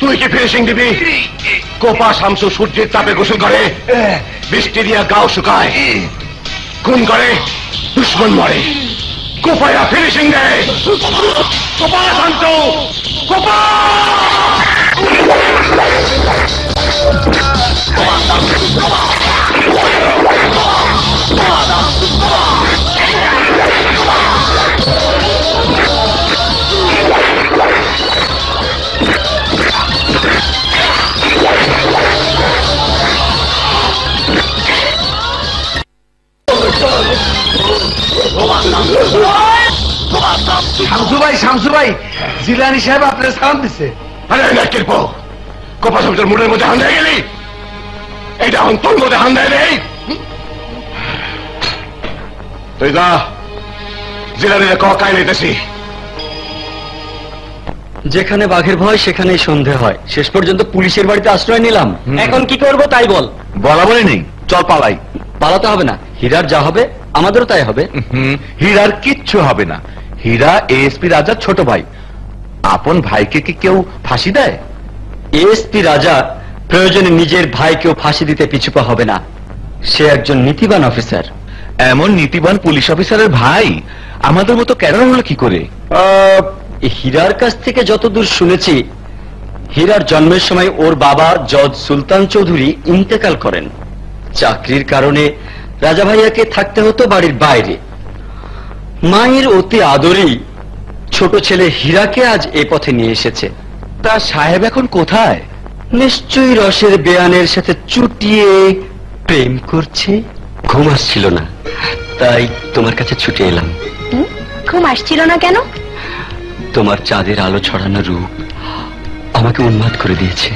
তুই কি ফিনিশিং দিবি? কোপা শামসু সূর্যের তাপে গোসল করে, বৃষ্টি দিয়া গাও শুকায়, খুন করে, দুশ্মন মরে, কোপায়া ফিনিশিং দেয়। কোপা শামসু, কোপা! শামসু ভাই, জিলানি সাহেব আপনার সালাম দিচ্ছে। আরে নাকের পো, কোপা শামসুর মুডের মধ্যে হান দিয়ে গেলি, এইটা এখন তোর মধ্যে হান দেয় নেই। তুই যা, জিলানিরে কায় নিতেছি। যেখানে বাঘের ভয় সেখানেই সন্ধে হয়। শেষ পর্যন্ত পুলিশের বাড়িতে আশ্রয় নিলাম, এখন কি করব তাই বল। বলা বলে নেই, চল পালাই। পালাতে হবে না, হীরার যা হবে আমাদেরও তাই হবে। হীরার কিচ্ছু হবে না। হীরা এএসপি রাজার ছোট ভাই, আপন ভাইকে কি কেউ ফাঁসি দেয়? এএসপি রাজা প্রয়োজনে নিজের ভাইকেও ফাঁসি দিতে পিছুপা হবে না। সে একজন নীতিবান অফিসার। এমন নীতিবান পুলিশ অফিসারের ভাই আমাদের মতো কেন হলো কি করে? হীরার কাছ থেকে যতদূর শুনেছি, হীরার জন্মের সময় ওর বাবা জজ সুলতান চৌধুরী ইন্তেকাল করেন। চাকরির কারণে রাজা ভাইয়াকে থাকতে হতো বাড়ির বাইরে। মায়ের অতি আদরেই ছোট ছেলে হীরাকে আজ এ পথে নিয়ে এসেছে। তা সাহেব এখন কোথায়? নিশ্চয়ই রসের বেয়ানের সাথে চুটিয়ে প্রেম করছে। ঘুম আসছিল না, তাই তোমার কাছে ছুটে এলাম। ঘুম আসছিল না কেন? তোমার চাঁদের আলো ছড়ানো রূপ আমাকে উন্মাদ করে দিয়েছে।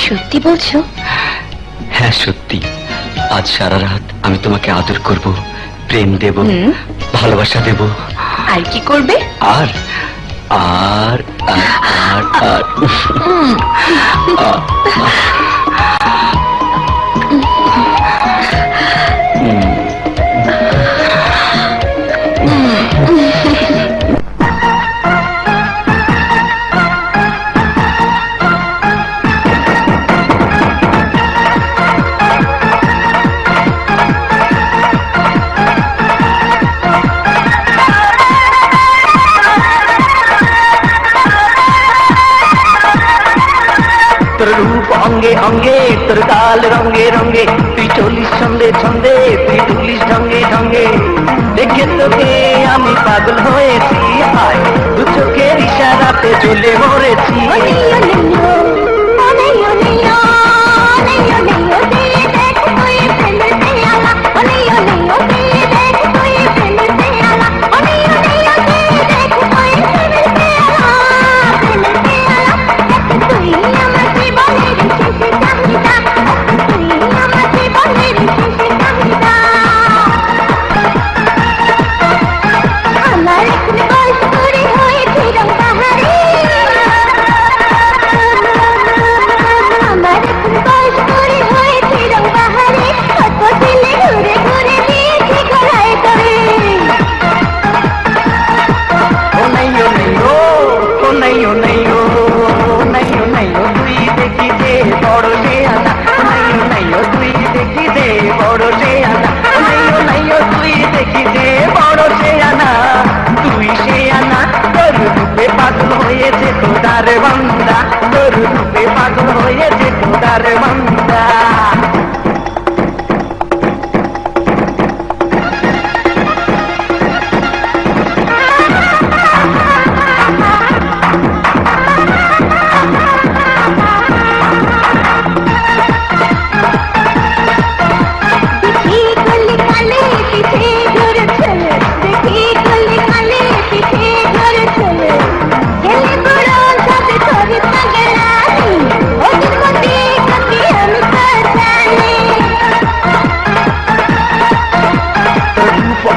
সত্যি বলছো? হ্যাঁ সত্যি। আজ সারা রাত আমি তোমাকে আদর করব, প্রেম দেব, ভালোবাসা দেব। আর কি করবে? আর আর আর আর তোর রূপ অঙ্গে অঙ্গে, তোর গাল রঙে রঙে, তুই চলিস ছন্দে ছন্দে, তুই তুলিস ঢঙ্গে ঢঙ্গে। দেখে তোকে আমি পাগল হয়েছি, হায় দু চোখের ইশারাতে চলে মরেছি। পাগল হয়েছে তোদার বান্দা, তোর রূপে পাগল হয়েছে তোদার বান্দা।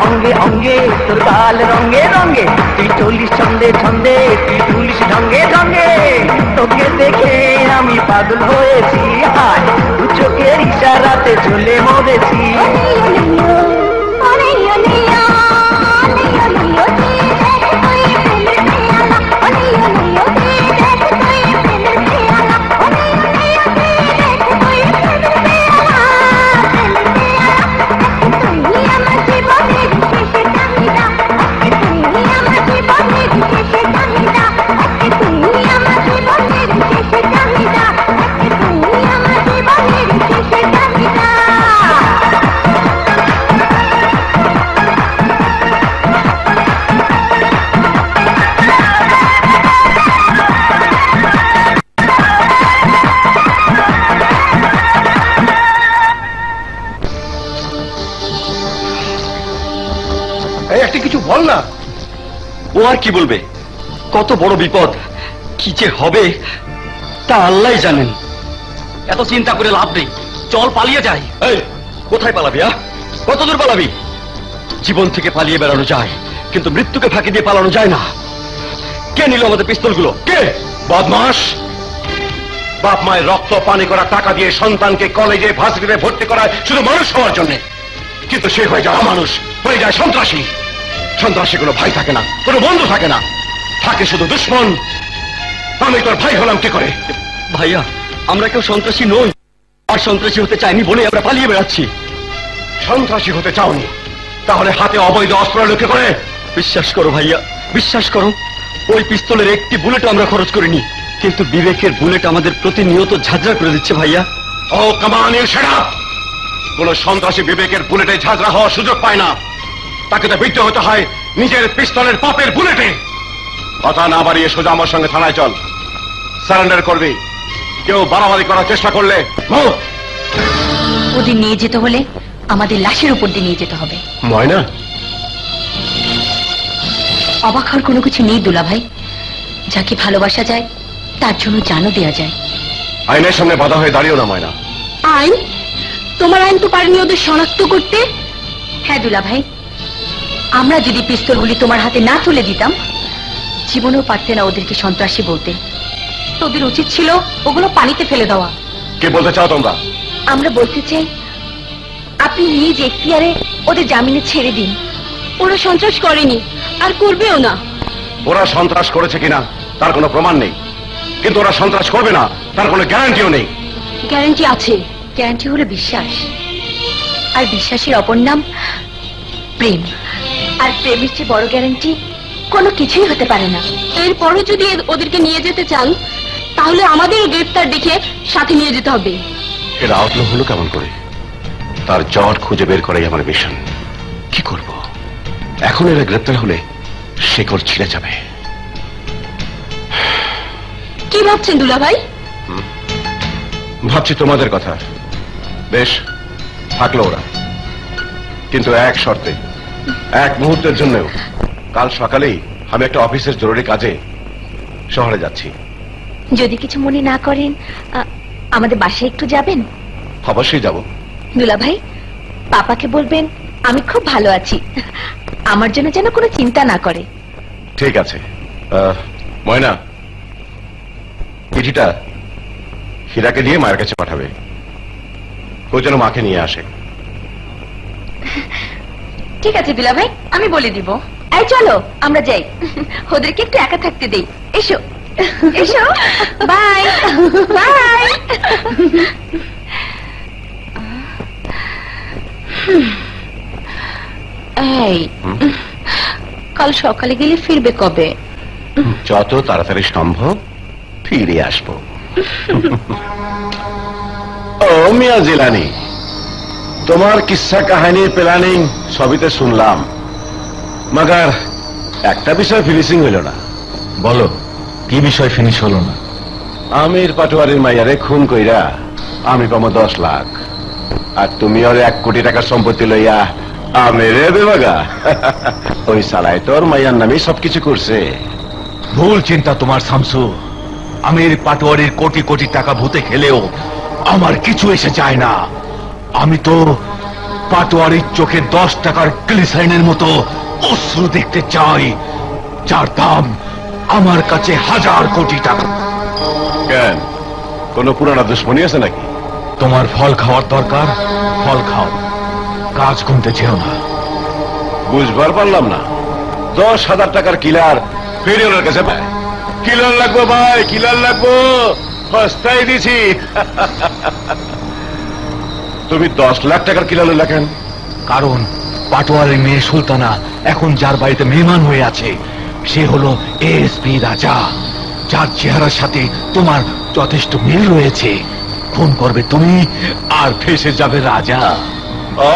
অঙ্গে অঙ্গে, তোর গাল রঙে রঙে, তুই চলিস ছন্দে ছন্দে, তুই তুলিস ঢঙ্গে ঢঙ্গে। তোকে দেখে আমি পাগল হয়েছি, হায় দু চোখের ইশারাতে চলে মরেছি। Oh, বল না। ও আর কি বলবে? কত বড় বিপদ, কি যে হবে তা আল্লাহ জানেন। এত চিন্তা করে লাভ নেই, চল পালিয়ে যাই। এই, কোথায় পালাবি? কত দূর পালাবি? জীবন থেকে পালিয়ে বেড়ানো যায়, কিন্তু মৃত্যুকে ফাঁকি দিয়ে পালানো যায় না। কে নিল আমাদের পিস্তলগুলো? কে? বদমাস! বাপ মায়ের রক্ত পানি করা টাকা দিয়ে সন্তানকে কলেজে ভার্সিটিতে ভর্তি করায় শুধু মানুষ হওয়ার জন্য, কিন্তু সে হয়ে যায় অমানুষ, হয়ে যায় সন্ত্রাসী। সন্ত্রাসী কোনো ভাই থাকে না, কোনো বন্ধু থাকে না, থাকে শুধু দুশ্মন। আমি তোর ভাই হলাম কি করে? ভাইয়া, আমরা কেউ সন্ত্রাসী নই, আর সন্ত্রাসী হতে চাইনি বলে আমরা পালিয়ে বেড়াচ্ছি। সন্ত্রাসী হতে চাওনি, তাহলে হাতে অবৈধ অস্ত্র লক্ষ্য করে? বিশ্বাস করো ভাইয়া, বিশ্বাস করো, ওই পিস্তলের একটি বুলেট আমরা খরচ করিনি, কিন্তু বিবেকের বুলেট আমাদের প্রতিনিয়ত ঝাঁঝরা করে দিচ্ছে ভাইয়া। ও কামান, ইউ শাট আপ! কোন সন্ত্রাসী বিবেকের বুলেটে ঝাঁঝরা হওয়ার সুযোগ পায় না, তাকে তো বিদ্ধ হতে হয় নিজের পিস্তলের পাপের বুলেটে। কথা না বাড়িয়ে সোজা আমার সঙ্গে থানায় চল, সারেন্ডার করবি। কেউ বাড়াবাড়ি করার চেষ্টা করলে ওদের নিয়ে যেতে হলে আমাদের লাশের উপর দিয়ে নিয়ে যেতে হবে। ময়না, অবাক হওয়ার কোনো কিছু নেই দুলা ভাই। যাকে ভালোবাসা যায় তার জন্য জানও দেওয়া যায়। আইনের সামনে বাধা হয়ে দাঁড়িও না ময়না। আইন? তোমার আইন তো পারেনি ওদের শনাক্ত করতে। হ্যাঁ দুলা ভাই, আমরা যদি পিস্তলগুলি তোমার হাতে না তুলে দিতাম, জীবনেও পারতে না ওদেরকে সন্ত্রাসী বলতে। তোদের উচিত ছিল ওগুলো পানিতে ফেলে দেওয়া। কে বলতে চাও তোমরা? আমরা বলতে চাই, আপনি নিজ এখতিয়ারে ওদের জামিনে ছেড়ে দিন। ওরা সন্ত্রাস করেনি, আর করবেও না। ওরা সন্ত্রাস করেছে কিনা তার কোনো প্রমাণ নেই, কিন্তু ওরা সন্ত্রাস করবে না তার কোনো গ্যারান্টিও নেই। গ্যারান্টি আছে। গ্যারান্টি হলো বিশ্বাস, আর বিশ্বাসের অপর নাম প্রেম। আর প্রেমের চেয়ে বড় গ্যারান্টি কোনো কিছুই হতে পারে না। এরপরও যদি ওদেরকে নিয়ে যেতে চান, তাহলে আমাদেরও গ্রেফতার দেখে সাথে নিয়ে যেতে হবে। এরা আউটলো হলো কেমন করে? তার জট খুঁজে বের করাই আমার মিশন। কি করব এখন? এরা গ্রেফতার হলে শেকড় ছিঁড়ে যাবে। কি ভাবছেন দুলা ভাই? ভাবছি তোমাদের কথা। বেশ, থাকলো ওরা, কিন্তু এক শর্তে, এক মুহূর্তের জন্যও। কাল সকালেই আমি একটা অফিসের জরুরি কাজে শহরে যাচ্ছি। যদি কিছু মনে না করেন, আমাদের বাসায় একটু যাবেন? অবশ্যই যাব। দুলা ভাই, পাপাকে বলবেন আমি খুব ভালো আছি, আমার জন্য যেন কোনো চিন্তা না করে। ঠিক আছে। ময়না, চিঠিটা হীরাকে দিয়ে মায়ের কাছে পাঠাবে, ও যেন মাকে নিয়ে আসে। ঠিক আছে দুলা ভাই, আমি বলে দিব। এই চলো আমরা যাই, ওদেরকে একটু একা থাকতে দেই। এসো এসো, বাই বাই। এই, কাল সকালে গেলে ফিরবে কবে? যত তাড়াতাড়ি সম্ভব ফিরে আসবো। ও মিয়া জিলানি, তোমার কিসসা কাহিনীর প্ল্যানিং সবিতে শুনলাম, মাগার একটা বিষয় ফিনিশিং হইল না। বলো, কি বিষয় ফিনিশ হলো না? আমির পাটোয়ারির মাইয়ারে খুন কইরা আমি পাবো 10 লাখ, আর তুমি ওর 1 কোটি টাকার সম্পত্তি লইয়া আমেরে দেবাগা। ওই সালাই তোর মাইয়ার নামে সবকিছু করছে। ভুল চিন্তা তোমার শামসু। আমির পাটোয়ারির কোটি কোটি টাকা ভূতে খেলেও আমার কিছু এসে যায় না। আমি তো পাটোয়ারির চোখে 10 টাকার গ্লিসারিনের মতো অশ্রু দেখতে চাই, যার দাম আমার কাছে 1000 কোটি টাকা। কেন, কোন পুরানা দুশ্মনী আছে নাকি? তোমার ফল খাওয়ার দরকার, ফল খাও, কাজ কমতে চেও না। বুঝবার পারলাম না। 10,000 টাকার কিলার ফেরে ওনার কাছে পায়। কিলার লাগবো ভাই, কিলার লাগবো, সস্তায় দিছি। তুমি 10 লাখ টাকার কিলার লইলা কেন? কারণ পাটোয়ারের মেয়ে সুলতানা এখন যার বাড়িতে মেহমান হয়ে আছে, সে হলো এএসপি রাজা, যার চেহারার সাথে তোমার যথেষ্ট মিল রয়েছে। খুন করবে তুমি আর ফেসে যাবে রাজা। ও,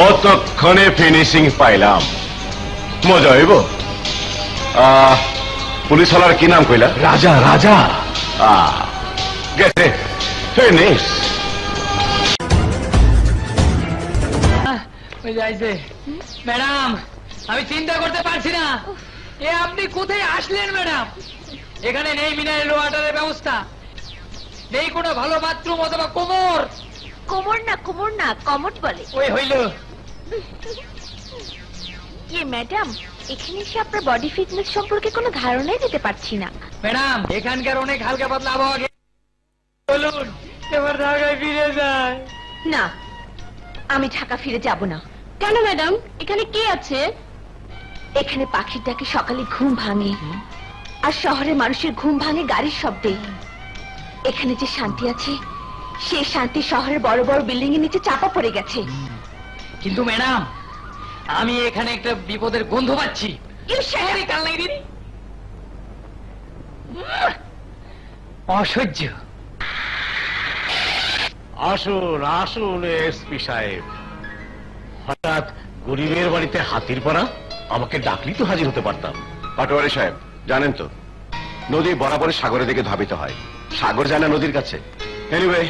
অতক্ষণে ফিনিশিং পাইলাম, মজা হইব। পুলিশ হলার কি নাম কইলা? রাজা। রাজা গেছে ফিনিশ। যাইছে ম্যাডাম, আমি চিন্তা করতে পারছি না এ আপনি কোথায় আসলেন ম্যাডাম? এখানে নেই মিনারেল ওয়াটারের ব্যবস্থা, নেই কোনো ভালো বাথরুম অথবা কোমর। কোমর না কমোড বলে। ওই হইল। ইয়ে ম্যাডাম, এখানে এসে আপনার বডি ফিটনেস সম্পর্কে কোনো ধারণাই দিতে পারছি না। ম্যাডাম, এখানকার অনেক হালকা পাতলা আবহাওয়া বলুন, এবার ঢাকায় ফিরে যায়। না, আমি ঢাকা ফিরে যাব না। কেন ম্যাডাম, এখানে কে আছে? এখানে পাখির ডাকে সকালে ঘুম ভাঙে, আর শহরে মানুষের ঘুম ভাঙে গাড়ির শব্দে। এখানে যে শান্তি আছে, সেই শান্তি শহরের বড় বড় বিল্ডিং এর নিচে চাপা পড়ে গেছে। কিন্তু ম্যাডাম, আমি এখানে একটা বিপদের গন্ধ পাচ্ছি। অসহ্য। আসুন আসুন এসপি সাহেব, হঠাৎ গরিবের বাড়িতে হাতির পাড়া, আমাকে ডাকলি তো হাজির হতে পারতাম। পাটোয়ারি সাহেব, জানেন তো নদী বরাবরই সাগরের দিকে ধাবিত হয়, সাগর যায় না নদীর কাছে। এনিওয়ে,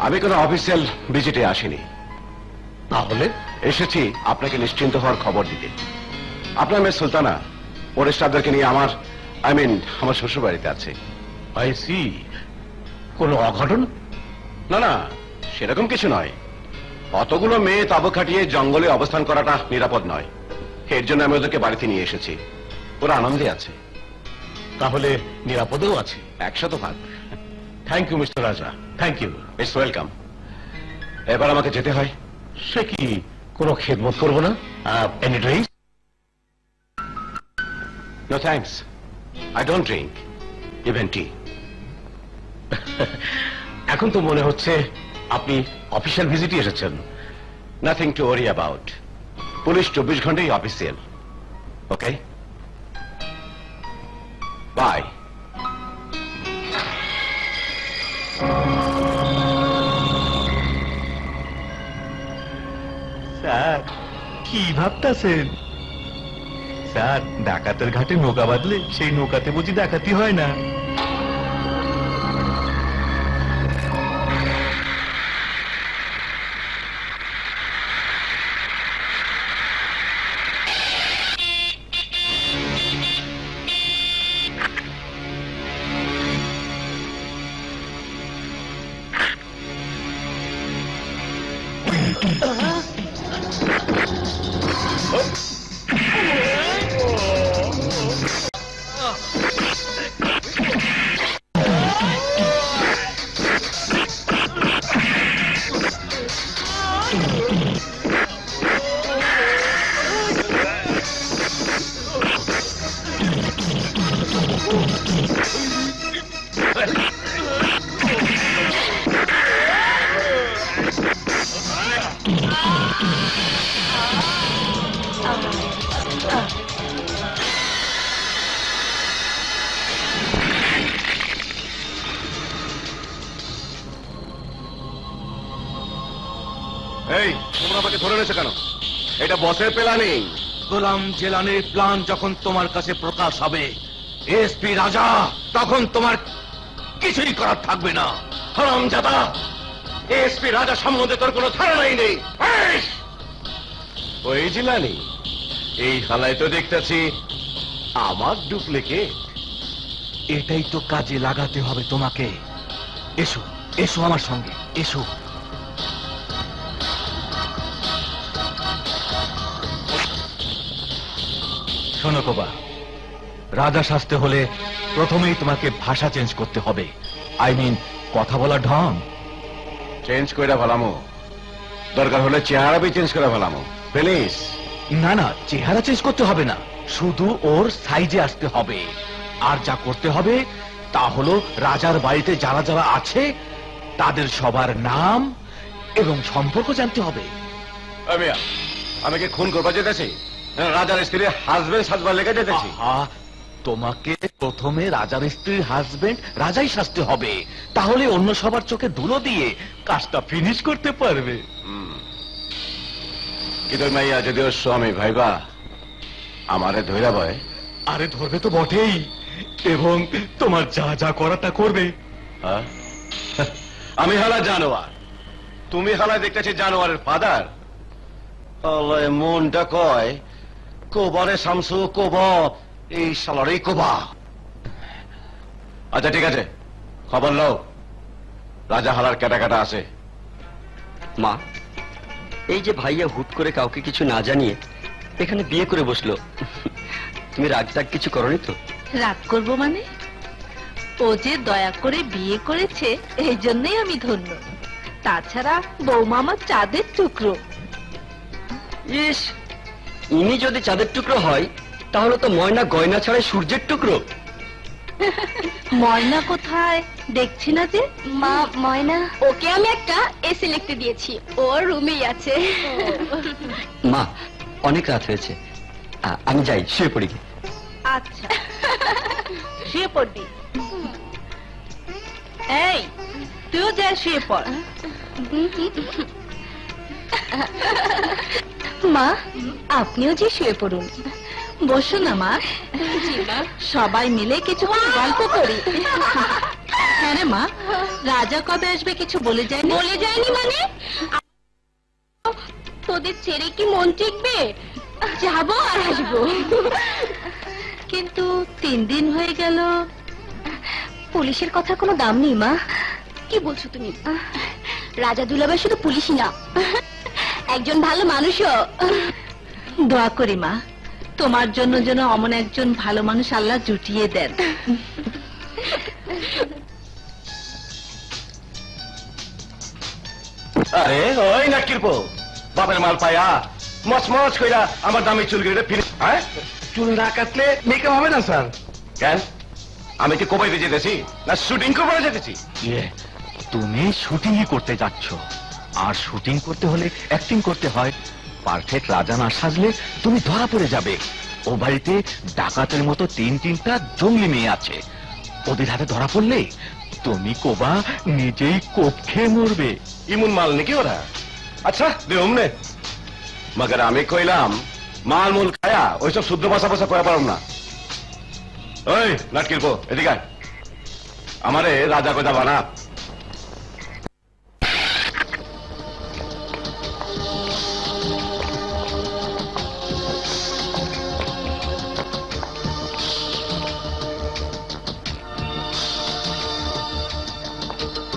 আমি কোনো অফিসিয়াল ভিজিটে আসিনি, তাহলে এসেছি আপনাকে নিশ্চিন্ত হওয়ার খবর দিতে। আপনার মেয়ে সুলতানা ওর স্টাফদেরকে নিয়ে আমার শ্বশুর বাড়িতে আছে। I see. কোনো অঘটন? না না, সেরকম কিছু নয়। অতগুলো মেয়ে তাবু খাটিয়ে জঙ্গলে অবস্থান করাটা নিরাপদ নয়, এর জন্য আমি ওদেরকে বাড়িতে নিয়ে এসেছি। ওরা আনন্দে আছে। তাহলে নিরাপদেও আছে? 100%। থ্যাংক ইউ মিস্টার রাজা, থ্যাংক ইউ। It's welcome. এবার আমাকে যেতে হয়। সে কি কোনো খেদমত করবো না? Any drinks? No thanks, I don't drink even tea. এখন তো মনে হচ্ছে আপনি অফিসিয়াল ভিজিটে এসেছেন। Nothing to worry about. Police 24 ঘন্টাই অফিসিয়াল। Okay, by. স্যার, কি ভাবতেছেন? স্যার, ডাকাতের ঘাটে নৌকা বাঁধলে সেই নৌকাতে বুঝি ডাকাতি হয় না? এই, তোমরা আমাকে ধরে নিয়েছো কেন? এটা বসের প্ল্যানিং। গোলাম জেলানের প্ল্যান যখন তোমার কাছে প্রকাশ হবে এসপি রাজা, তখন তোমার কিছুই করার থাকবে না। হারামজাদা, এসপি রাজা সম্বন্ধে তোর কোনো ধারণাই নেই। ওই জিলানি, এই হালায় তো দেখতেছি আমার ডুপ্লিকেট। এটাই তো কাজে লাগাতে হবে তোমাকে। এসো এসো আমার সঙ্গে, এসো। শোনো কোবা, রাজা সাজতে হলে প্রথমেই তোমাকে ভাষা চেঞ্জ করতে হবে। কথা বলা ঢং। চেঞ্জ করে ভালামো, দরকার হলে চেহারা বি চেঞ্জ করে ভালামো। প্লিজ। না না, চেহারা চেঞ্জ করতে হবে না, শুধু ওর সাইজে আসতে হবে। আর যা করতে হবে তা হলো রাজার বাড়িতে যারা যারা আছে তাদের সবার নাম এবং সম্পর্ক জানতে হবে। আমি কি খুন করবা যেতেছি? রাজার স্ত্রীর হাজবেন্ড সাজবার লেগে যেতেছি? তোমাকে প্রথমে রাজার স্ত্রীর হাজবেন্ড রাজাই সাজতে হবে, তাহলে অন্য সবার চোখে ধুলো দিয়ে কাজটা ফিনিশ করতে পারবে। কিন্তু মাইয়া যদি ওর স্বামী ভাইবা আমারে ধৈরা বয়। আরে ধরবে তো বটেই, এবং তোমার যা যা করা তা করবে। আমি হালা জানোয়ার, তুমি হালা দেখতেছি জানোয়ারের ফাদার। মনটা কয় কোবারে শামসু কোব, এই শালারে কোবা। আচ্ছা ঠিক আছে, খবর লও রাজা হালার কেটা কেটা আছে। মা, এই যে ভাইয়া হুট করে কাউকে কিছু না জানিয়ে এখানে বিয়ে করে বসলো, তুমি রাগ টাগ কিছু করনি তো? রাগ করবো মানে? ও যে দয়া করে বিয়ে করেছে এই জন্যই আমি ধন্য। তাছাড়া বৌমা আমার চাঁদের টুকরো। ইস, ইনি যদি চাঁদের টুকরো হয় তাহলে তো ময়না গয়না ছাড়া সূর্যের টুকরো। ময়না কোথায় দেখছি না যে? মা, ময়না ওকে আমি একটা এসি লিখতে দিয়েছি, ওর রুমেই আছে। মা, অনেক রাত হয়েছে, আমি যাই, শুয়ে পড়ি। আচ্ছা, শুয়ে পড়বি? এই, তুইও যা শুয়ে পড়। মা, আপনিও যে শুয়ে পড়ুন। বসো না মা, সবাই মিলে কিছু গল্প করি। হ্যাঁ রে মা, রাজা কবে আসবে কিছু বলে যায়নি? বলে যায়নি মানে? তোদের ছেড়ে কি মন টিকবে? যাবো আর আসবো। কিন্তু 3 দিন হয়ে গেল। পুলিশের কথা কোনো দাম নেই মা। কি বলছো তুমি? রাজা দুলাভাই শুধু পুলিশই না, একজন ভালো মানুষও। দোয়া করি মা, তোমার জন্য যেন অমন একজন ভালো মানুষ আল্লাহ জুটিয়ে দেন। আরে ওই নাকির পো, বাপের মাল পায়া মচমচ কইরা আমার দামি চুল কেটে ফিরে। হ্যাঁ, চুল না কাটলে মেকআপ হবে না স্যার। কেন, আমি কি কোবাইতে যেতেছি না শুটিং করতে যেতেছি? তুমি শুটিং করতে যাচ্ছ, আর শুটিং করতে হলে অ্যাক্টিং করতে হয়। পারফেক্ট রাজা না সাজলে তুমি ধরা পড়ে যাবে। ও বাড়িতে ডাকাতের মতো 3-3টা জঙ্গলি মেয়ে আছে, ওদের হাতে ধরা পড়লে তুমি কোবা নিজেই কোপ খেয়ে মরবে। ইমন মাল নাকি ওরা? আচ্ছা দেউম নে, মগর আমি কইলাম মাল মূল খায়া ওইসব শুদ্ধ ভাষা ভাষা কয়া পারম না। ওই নাটকির পো, এদিকে আয়, আমারে রাজা কথা বানা।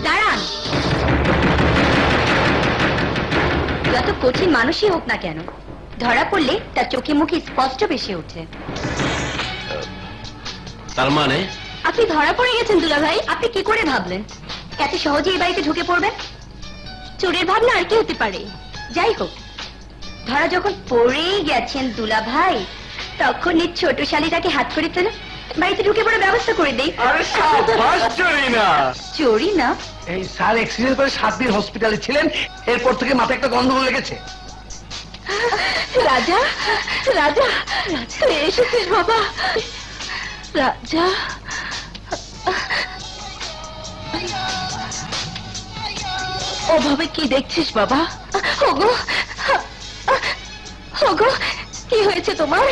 দাঁড়ান, যত কঠিন মানুষই হোক না কেন, ধরা পড়লে তার চোখে মুখে স্পষ্ট ভেসে ওঠে। তার মানে আপনি ধরা পড়ে গেছেন দুলাভাই। আপনি কি করে ভাবলেন এত সহজে এই বাড়িতে ঢুকে পড়বেন? চোরের ভাবনা আর কি হতে পারে? যাই হোক, ধরা যখন পড়েই গেছেন দুলাভাই, তখন এই ছোট শালিটাকে হাত করে ফেলে বাড়িতে ঢুকে পড়ে ব্যবস্থা করে দেই। আরে সাবাস, চোরি না। চোরি না? এই স্যার অ্যাক্সিডেন্ট করে 7 দিন হসপিটালে ছিলেন, এরপর থেকে মাথায় একটা গন্ডগোল লেগেছে। রাজা, রাজা, তুই এসেছিস বাবা। রাজা, ওভাবে কি দেখছিস বাবা? ওগো, ওগো, কি হয়েছে তোমার?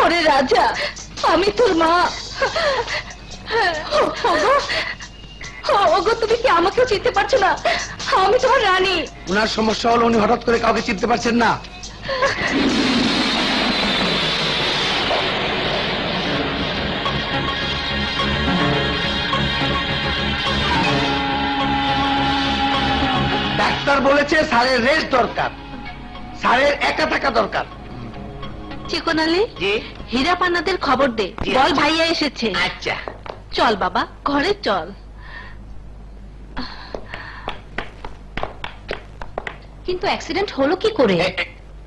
ওরে রাজা, আমি তোর মা। ওগো, ওগো, তুমি কি আমাকে চিনতে পারছো না? আমি তোমার রানী। ওনার সমস্যা হলো উনি হঠাৎ করে কাউকে চিনতে পারছেন না। ডাক্তার বলেছে স্যারের রেস্ট দরকার, স্যারের একা থাকা দরকার। চিকন আলী, হীরা পান্নাদের খবর দে, বল ভাইয়া এসেছে। আচ্ছা চল বাবা, ঘরে চল। কিন্তু অ্যাক্সিডেন্ট হলো কি করে?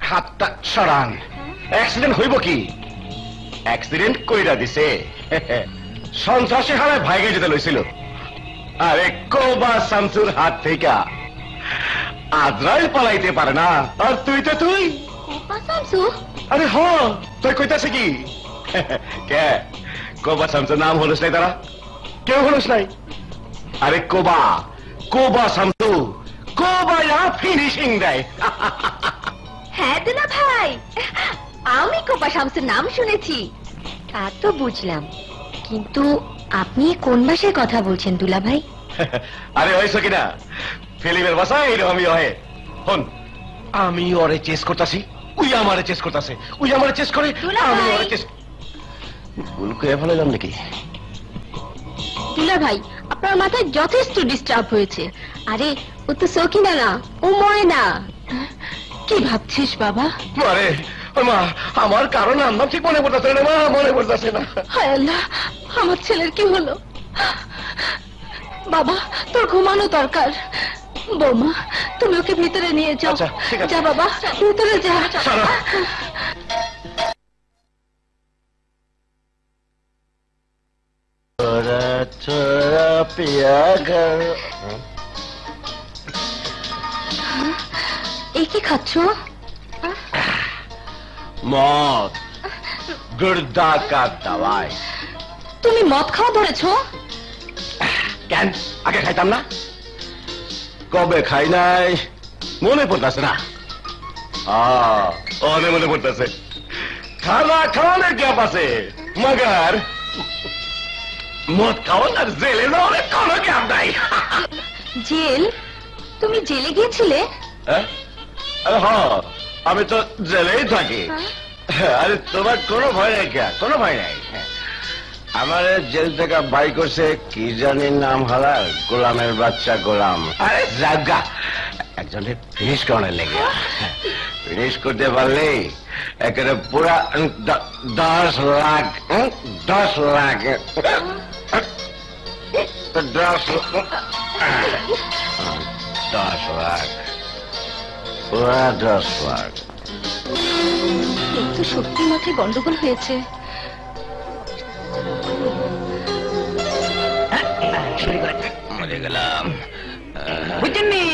হাতটা সরান। অ্যাক্সিডেন্ট হইব কি? অ্যাক্সিডেন্ট কইরা দিছে সন্ত্রাসী হারায় ভাইগে যেতে লইছিল। আরে কোবা শামসুর হাত থেকে আজরাইল পালাইতে পারে না, আর তুই তো তুই। কোপা শামসু? আরে হ, তুই কইতাছে কি? কে কোবা শামসুর নাম হলস নাই? তারা কেউ হলস নাই? আরে কোবা, কোবা শামসু, কোবায়া ফিনিশিং দেয়। হ্যাঁ দুলা ভাই, আমি কোপা শামসুর নাম শুনেছি, তা তো বুঝলাম, কিন্তু আপনি কোন ভাষায় কথা বলছেন দুলা ভাই? আরে হয়েছে কিনা, ফিল্মের ভাষা এইরকমই হয়। হন, আমি ওরে চেস করতেছি, উই আমারে চেস করতেছে, উই আমারে চেস করে, আমি ওরে চেস ভুল করে ফেলাম নাকি? দুলা ভাই, আপনার মাথায় যথেষ্ট ডিস্টার্ব হয়েছে। আরে ও তো সখিনা না, ও ময়না। কি ভাবছিস বাবা? আরে মা, আমার কারণ নাম ঠিক মনে পড়তেছে না মা, মনে পড়তেছে না। হায় আল্লাহ, আমার ছেলের কি হলো? বাবা, তোর ঘুমানো দরকার। বৌমা, তুমি ওকে ভিতরে নিয়ে যাও। যা বাবা, ভিতরে যা। এই কি খাচ্ছ? মদ, গুর্দা কা দওয়াই। তুমি মদ খাওয়া ধরেছো? কেন আগে খাইতাম না? কবে খাই নাই মনে পড়তেছে না? অনেক মনে পড়তেছে। খানা খাওয়ানোর গ্যাপ আছে, মগর মদ খাওয়ান আর জেলে যাওয়ার কোনো গ্যাপ নাই। জেল? তুমি জেলে গিয়েছিলে? আরে হ্যাঁ, আমি তো জেলেই থাকি। আরে তোমার কোনো ভয় নাই? কে কোনো ভয় নাই? আমার জেল থেকে বাই করছে কি জানি নাম হালাল, গোলামের বাচ্চা গোলাম। আরে জাগা একজনে ফিনিশ করার লেগে, ফিনিশ করতে পারলে একেবারে পুরা 10 লাখ 10 লাখ 10 লাখ পুরা 10 লাখ। একটু সত্যি মাঠে গন্ডগোল হয়েছে। মরে গেলাম। বুঝছেননি?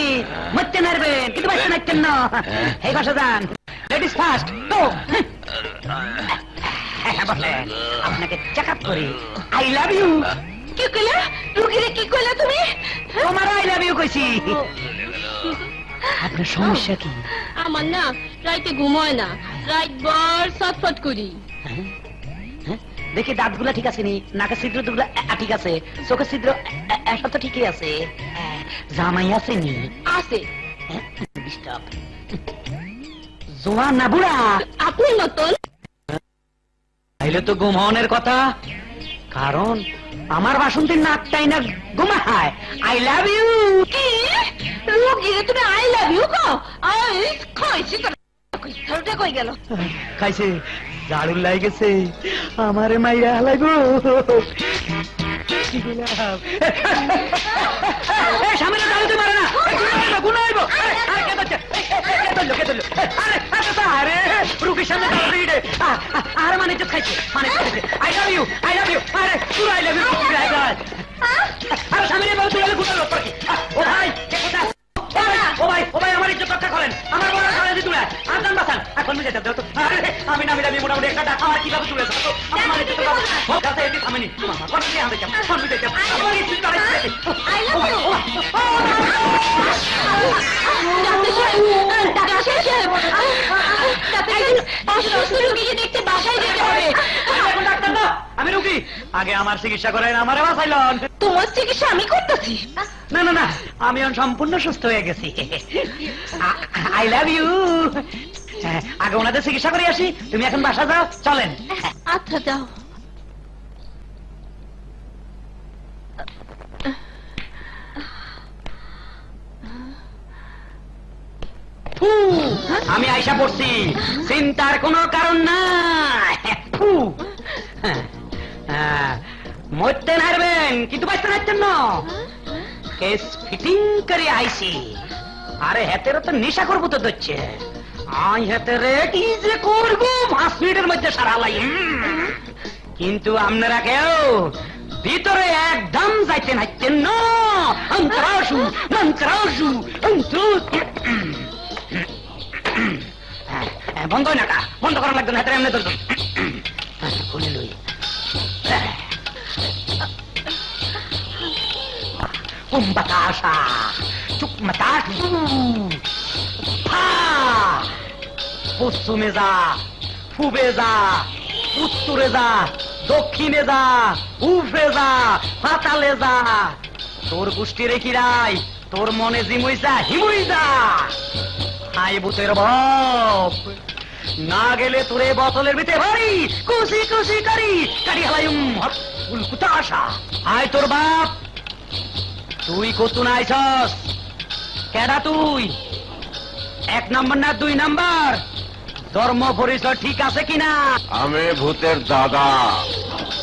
মরতে মারবেন কিন্তু বাঁচতে নাচছেন না। এই বাসা যান, লেডিস ফার্স্ট তো। বসলেন, আপনাকে চেক আপ করি। I love you. কি কইলে? রুগীরে কি কইলে তুমি? তোমার আই লাভ ইউ কইছি। আপনার সমস্যা কি? আমার না রাইতে ঘুমায় না, রাত ভর ছটফট করি। দেখি দাঁতগুলা ঠিক আছে নি, নাকের ছিদ্রগুলো ঠিক আছে, চোখের ছিদ্র সব তো ঠিকই আছে। জামাই আছে নি? আছে। ডিস্টার্ব জোয়ান না বুড়া? আপনি মতন। তাইলে তো ঘুমানোর কথা, কারণ আমার বাসন্তীর নাকটাই না ঘুমায়। I love you. কি রুগীরে তুমি আই লাভ ইউ কও? আই খাইছি তো। কইটা কই গেল? খাইছে, জাড়ুর লাই গেছে, আমারে মাইয়া হালাইবো। সামনে দাঁড়াতে পারে না, গুনাইবো। আরে রুগীর সামনে দাঁড়িয়ে আর মানে খাইছে, মানে I love you, I love you. আরে তুই আই লাভ ইউ। আরে সামনে তুলে গুনালো। ও ভাই ও ভাই ও ভাই, আমার ইজ্জত রক্ষা করেন, আমার বড় খালেন তুলে আনতাম বাসান। এখন মিলে যাবে তো। আমি না মিলাবি মোটামুটি একটা টাকা আমার কিভাবে তুলে যাবো? আমার ইজ্জত কথা এটি থামেনি। কষ্ট আমাদের কেমন ফোন দিতে যাব। আমার ইজ্জত করে আই লাভ ইউ। দেখতে বাসায় যেতে হবে। এখন ডাক্তার না, আমি রুগী। আগে আমার চিকিৎসা করেন, আমারে বাঁচাইলেন। তোমার চিকিৎসা আমি করতেছি। না না না, আমি সম্পূর্ণ সুস্থ হয়ে গেছি। I love you. আগে ওনাদের চিকিৎসা করে আসি, তুমি এখন বাসা যাও, চলেন। আচ্ছা যাও। আমি আইসা পড়ছি, চিন্তার কোনো কারণ নাই। মরতে নারবেন কিন্তু বাঁচতে নাচতেন না। কেস ফিটিং করে আইসি। আরে হেতেরও তো নেশা করবো তো ধরছে। আই হেতেরে কি যে করবো 5 মিনিটের মধ্যে সারা লাই। কিন্তু আপনারা কেউ ভিতরে একদম যাইতে নাচতেন না। অন্তরাসু অন্তরাসু বন্ধ হয় না, বন্ধ করা লাগবে না। হাতের এমনি ধরতো খুলে লই। বাতাসা চুপ মাতাস। পশ্চিমে যা, পূবে যা, উত্তরে যা, দক্ষিণে যা, উফে যা, পাতালে যা। তোর গোষ্ঠী রেখি রাই, তোর মনে জিমুই যা, হিমুই যা। আই ভূতের বাপ না গেলে তোরে বোতলের ভিতরে ভাই কুসি কুসি করি কারি হালাইম উলকুতা আশা আয় তোর বাপ তুই কতুন আইছস কেডা তুই 1 নাম্বার না 2 নাম্বার ধর্ম পরিচয় ঠিক আছে কিনা আমি ভূতের দাদা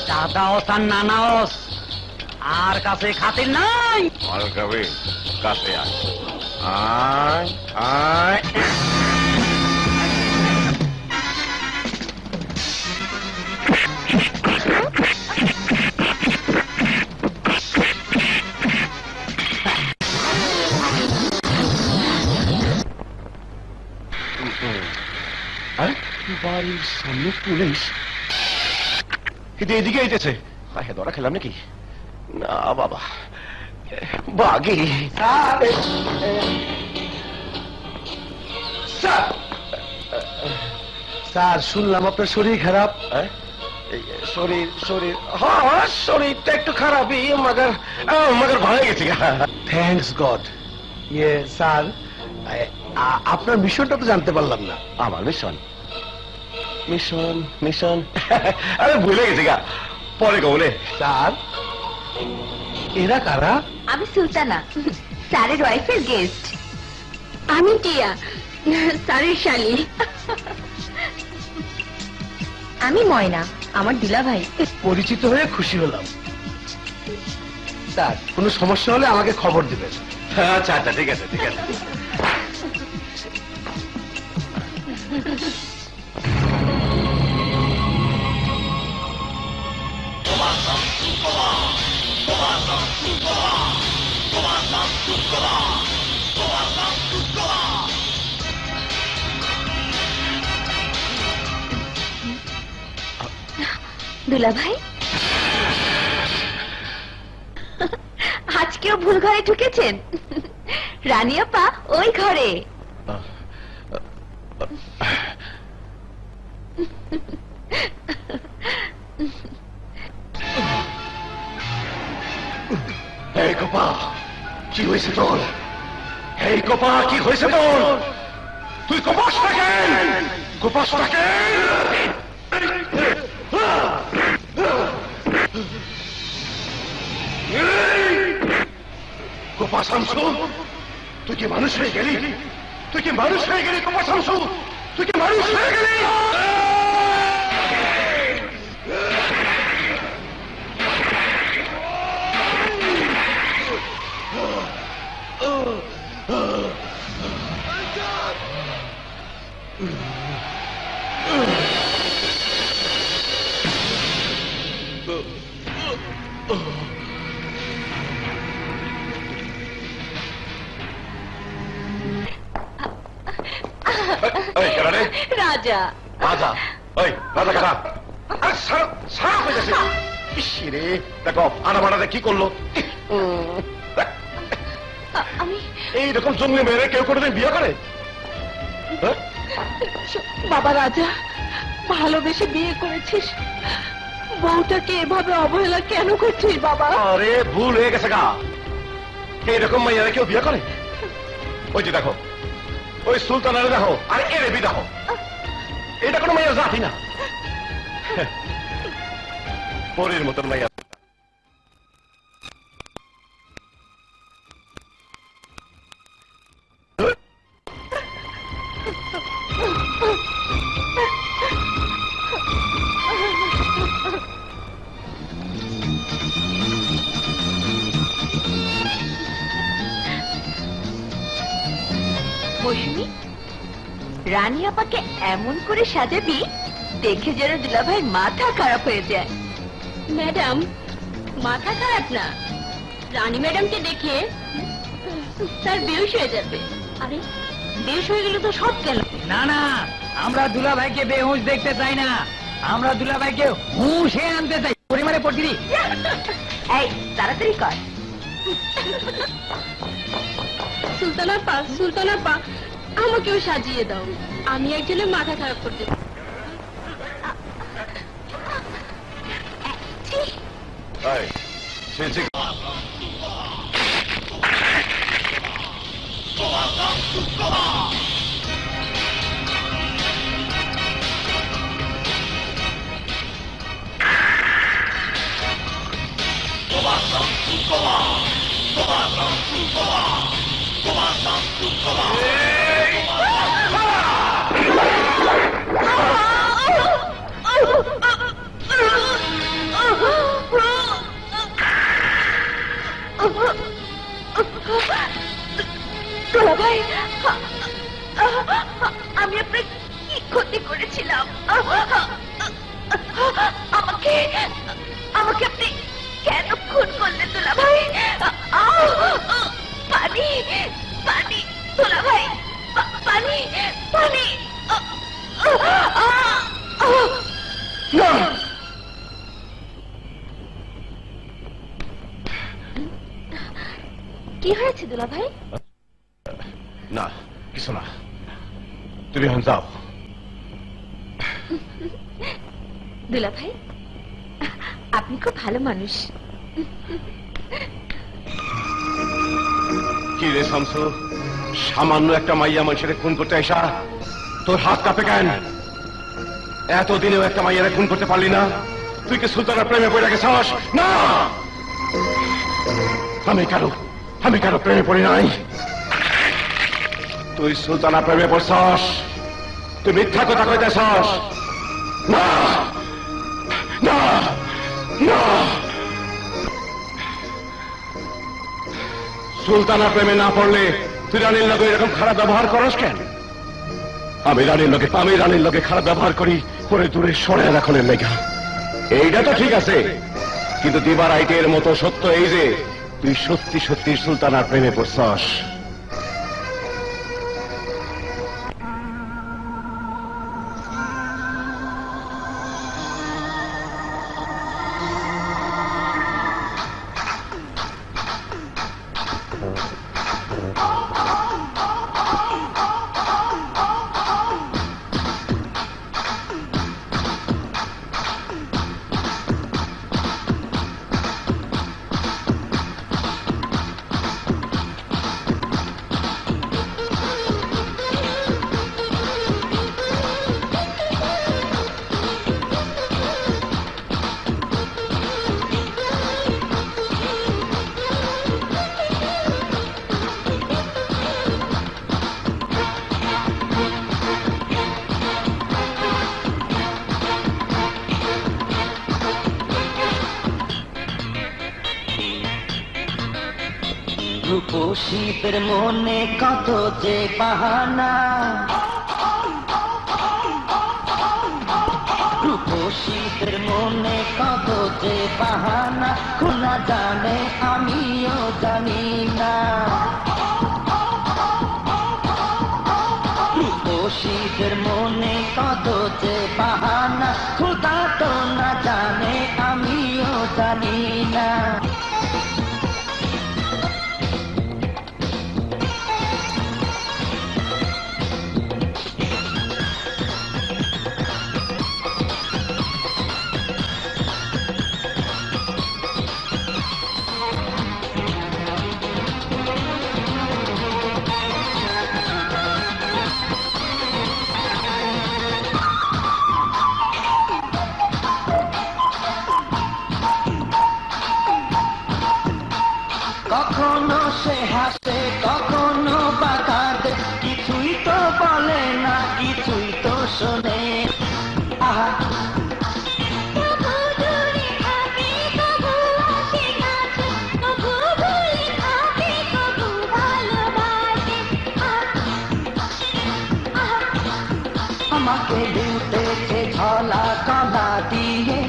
দাদা ওসান নানাওস আর কাছে খাতির নাই আর কবে কাছে আয় আয় বাড়ির সামনে পুলিশ কিন্তু এদিকে আইতেছে হ্যাঁ ধরা খেলাম নাকি না বাবা বাঘে স্যার শুনলাম আপনার শরীর খারাপ। শরীর শরীর হ্যাঁ শরীরটা একটু খারাপই মগর মগর ভালো গেছে থ্যাঙ্কস গড। ইয়ে স্যার আপনার মিশনটা তো জানতে পারলাম না। আমার মিশন মিশন মিশন আরে ভুলে গেছি গা পরে বলে। স্যার এরা কারা? আমি সুলতানা, স্যারের ওয়াইফের গেস্ট। আমি টিয়া, স্যারের শালি। আমি ময়না, আমার দিলা ভাই। পরিচিত হয়ে খুশি হলাম। স্যার কোনো সমস্যা হলে আমাকে খবর দিবেন। আচ্ছা আচ্ছা ঠিক আছে ঠিক আছে। দুলা ভাই আজকেও ভুল ঘরে ঢুকেছেন। রানী আপা ওই ঘরে। এই গোপা কি হয়েছে তোর? এই গোপা কি হয়েছে তোর? তুই গোপাসটা কেন? গোপাসটা কেন? গোপা শামসু তুই কি মানুষ হয়ে গেলি? তুই কি মানুষ হয়ে গেলি গোপা শামসু? তুই কি মানুষ হয়ে গেলি? রাজা রাজা ওই রাজা কারা? সারা হয়ে গেছে। ইসিরে দেখো আনা বানাতে কি করলো? আমি এইরকম জঙ্গলি মেয়েরা কেউ কোনোদিন বিয়ে করে? বাবা রাজা, ভালোবেসে বিয়ে করেছিস, বউটাকে এভাবে অবহেলা কেন করছিস বাবা? আরে ভুল হয়ে গেছে গা। এইরকম মেয়েরা কেউ বিয়ে করে? ওই যে দেখো ওই সুলতানারে দেখো আর এর বি দেখো, এটা কোনো মেয়ের জাতি না। পরের মতন মেয়ে। মৌসুমী, রানী আপাকে এমন করে সাজাবি দেখে যেন দুলাভাই মাথা খারাপ হয়ে যায়। ম্যাডাম মাথা খারাপ না, রানী ম্যাডামকে দেখে তার বেহুশ হয়ে যাবে। আরে বেহুশ হয়ে গেলে তো সব গেল। না না, আমরা দুলাভাইকে বেহুশ দেখতে চাই না, আমরা দুলাভাইকে হুঁশে আনতে চাই। পরিমাণে পড়ছি। এই তাড়াতাড়ি কর। সুলতানাপা, সুলতানাপা, আমাকেও সাজিয়ে দাও, আমি একজনের মাথা খারাপ করতে। দোলা ভাই, আমি আপনার কি ক্ষতি করেছিলাম? আমাকে আমাকে আপনি কেন খুন করলেন দোলা ভাই? পানি পানি দোলা ভাই, পানি পানি। কি হয়েছে দোলা ভাই? না, কিছু না, তুমি এখন যাও। দুলা ভাই, আপনি খুব ভালো মানুষ। কি রে শামসু, সামান্য একটা মাইয়া মানুষের খুন করতে আসা তোর হাত কাঁপে কেন? এতদিনেও একটা মাইয়ারে খুন করতে পারলি না? তুই কি সুলতানের প্রেমে পড়ে গেছস? না, আমি কারো প্রেমে পড়ি নাই। তুই সুলতানা প্রেমে পড়ছস, তুই মিথ্যা কথা কইতেছস। না না না, সুলতানা প্রেমে না পড়লে তুই রানীর লগে এরকম খারাপ ব্যবহার করস কেন? আমি রানীর লগে খারাপ ব্যবহার করি পরে দূরে সরে রাখনের লেগা। এইটা তো ঠিক আছে, কিন্তু দিবার আইটের মতো সত্য এই যে তুই সত্যি সত্যি সুলতানার প্রেমে পড়ছস। রূপসীদের মনে কত যে বাহানা, রূপসীদের মনে কত যে বাহানা, খোলা জানে আমিও জানি না। রূপসীদের মনে কত যে বাহানা, খোদা তো না জানে আমিও জানি না। কখনো সে হাসে কখনো বা কাঁদে, কিছুই তো বলে না কিছুই তো শোনে। আহা আমাকে লুটেছে ঝলা কলা দিয়ে,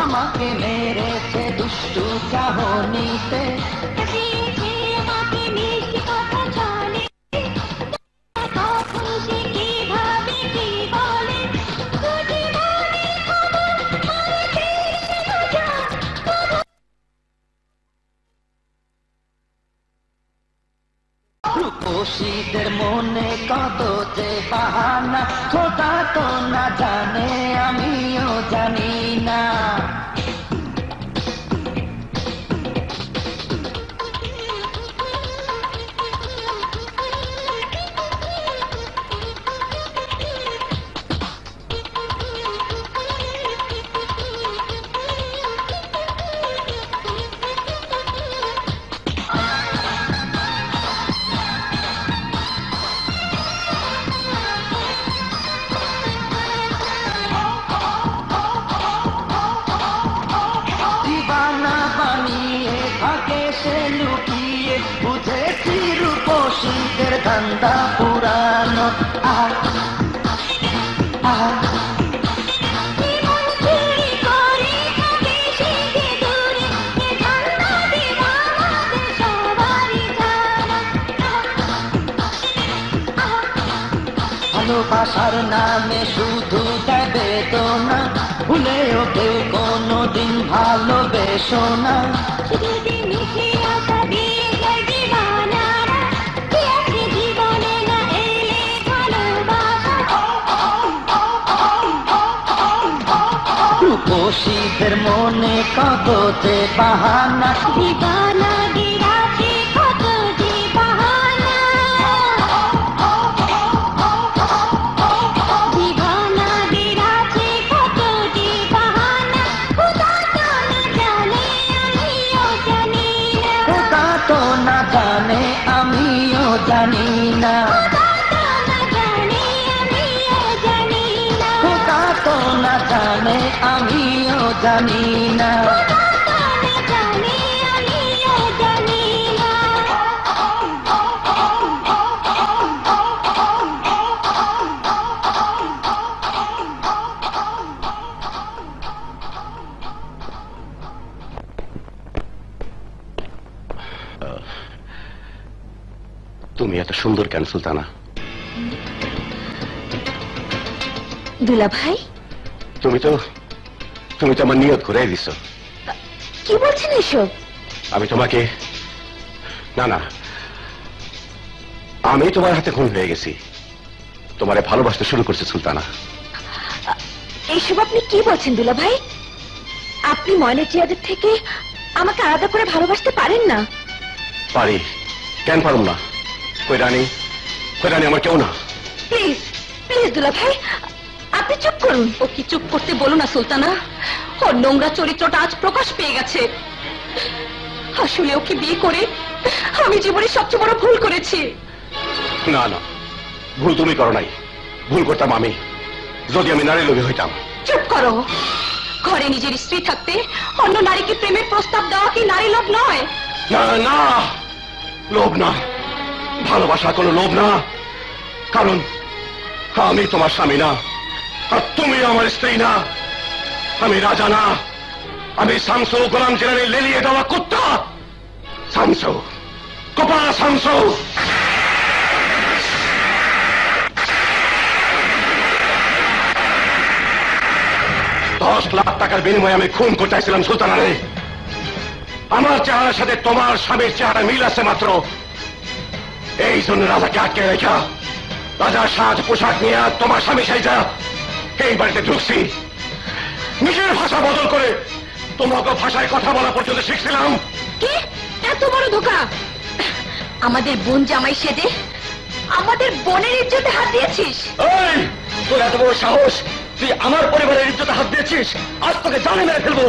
আমাকে মেরেছে দুষ্টু চাহনিতে। রূপসীদের মনে কত যে বাহানা, খোদা তো না জানে আমিও জানি না। ভালোবাসার নামে শুধু দেয় বেদনা, ভুলেও কেউ কোনোদিন ভালোবেসো না। রূপসীদের মনে কত যে বাহানা, দিবানা দিরাতে কত যে বাহানা, দিবানা দিরাতে কত যে বাহানা। খোদা তো না জানে আমিও জানি না, খোদা তো না জানে আমিও জানি না, খোদা তো না জানে আমিও জানি না। তুমি এত সুন্দর কেন সুলতানা? দুলা ভাই, তুমি তো আমার নিয়ত ঘুরাই দিছো। কি বলছেন এসব? আমি তোমাকে, না আমি তোমার হাতে খুন হয়ে গেছি, তোমারে ভালোবাসতে শুরু করছে সুলতানা। এইসব আপনি কি বলছেন দুলা ভাই? আপনি ময়না জিয়াদের থেকে আমাকে আলাদা করে ভালোবাসতে পারেন না? পারি, কেন পারুম না? কই রানী আমার কেউ না। প্লিজ প্লিজ দুলা ভাই, আপনি চুপ করুন। ও কি চুপ করতে বলো না সুলতানা, ওর নোংরা চরিত্রটা আজ প্রকাশ পেয়ে গেছে। আসলে ওকে বিয়ে করে আমি জীবনে সবচেয়ে বড় ভুল করেছি। না ভুল তুমি করো নাই, ভুল করতাম আমি যদি আমি নারী লোভী হইতাম। চুপ করো। ঘরে নিজের স্ত্রী থাকতে অন্য নারীকে প্রেমের প্রস্তাব দেওয়া কি নারী লোভ নয়? না লোভ না, ভালোবাসা কোনো লোভ না। কারণ আমি তোমার স্বামী না, আর তুমি আমার স্ত্রী না। আমি রাজা না, আমি শামসু গোলাম জেলারে লেলিয়ে দেওয়া কুত্তা। শামসু, কপা শামসু। 10 লাখ টাকার বিনিময়ে আমি খুন করতে চাইছিলাম সুলতানারে। আমার চেহারার সাথে তোমার স্বামীর চেহারা মিল আছে মাত্র, এই জন্য রাজাকে আটকে রেখা রাজার সাজ পোশাক নিয়ে তোমার স্বামী সাইজা এই বাড়িতে ঢুকছি। নিজের ভাষা বদল করে তোমাকে ভাষায় কথা বলা পর্যন্ত শিখছিলাম। কি এত বড় ধোঁকা! আমাদের বোন জামাই সেজে আমাদের বোনের ইজ্জতে হাত দিয়েছিস। এই, তোর এত বড় সাহস, তুই আমার পরিবারের ইজ্জতে হাত দিয়েছিস, আজ তোকে জানে মেরে ফেলবো।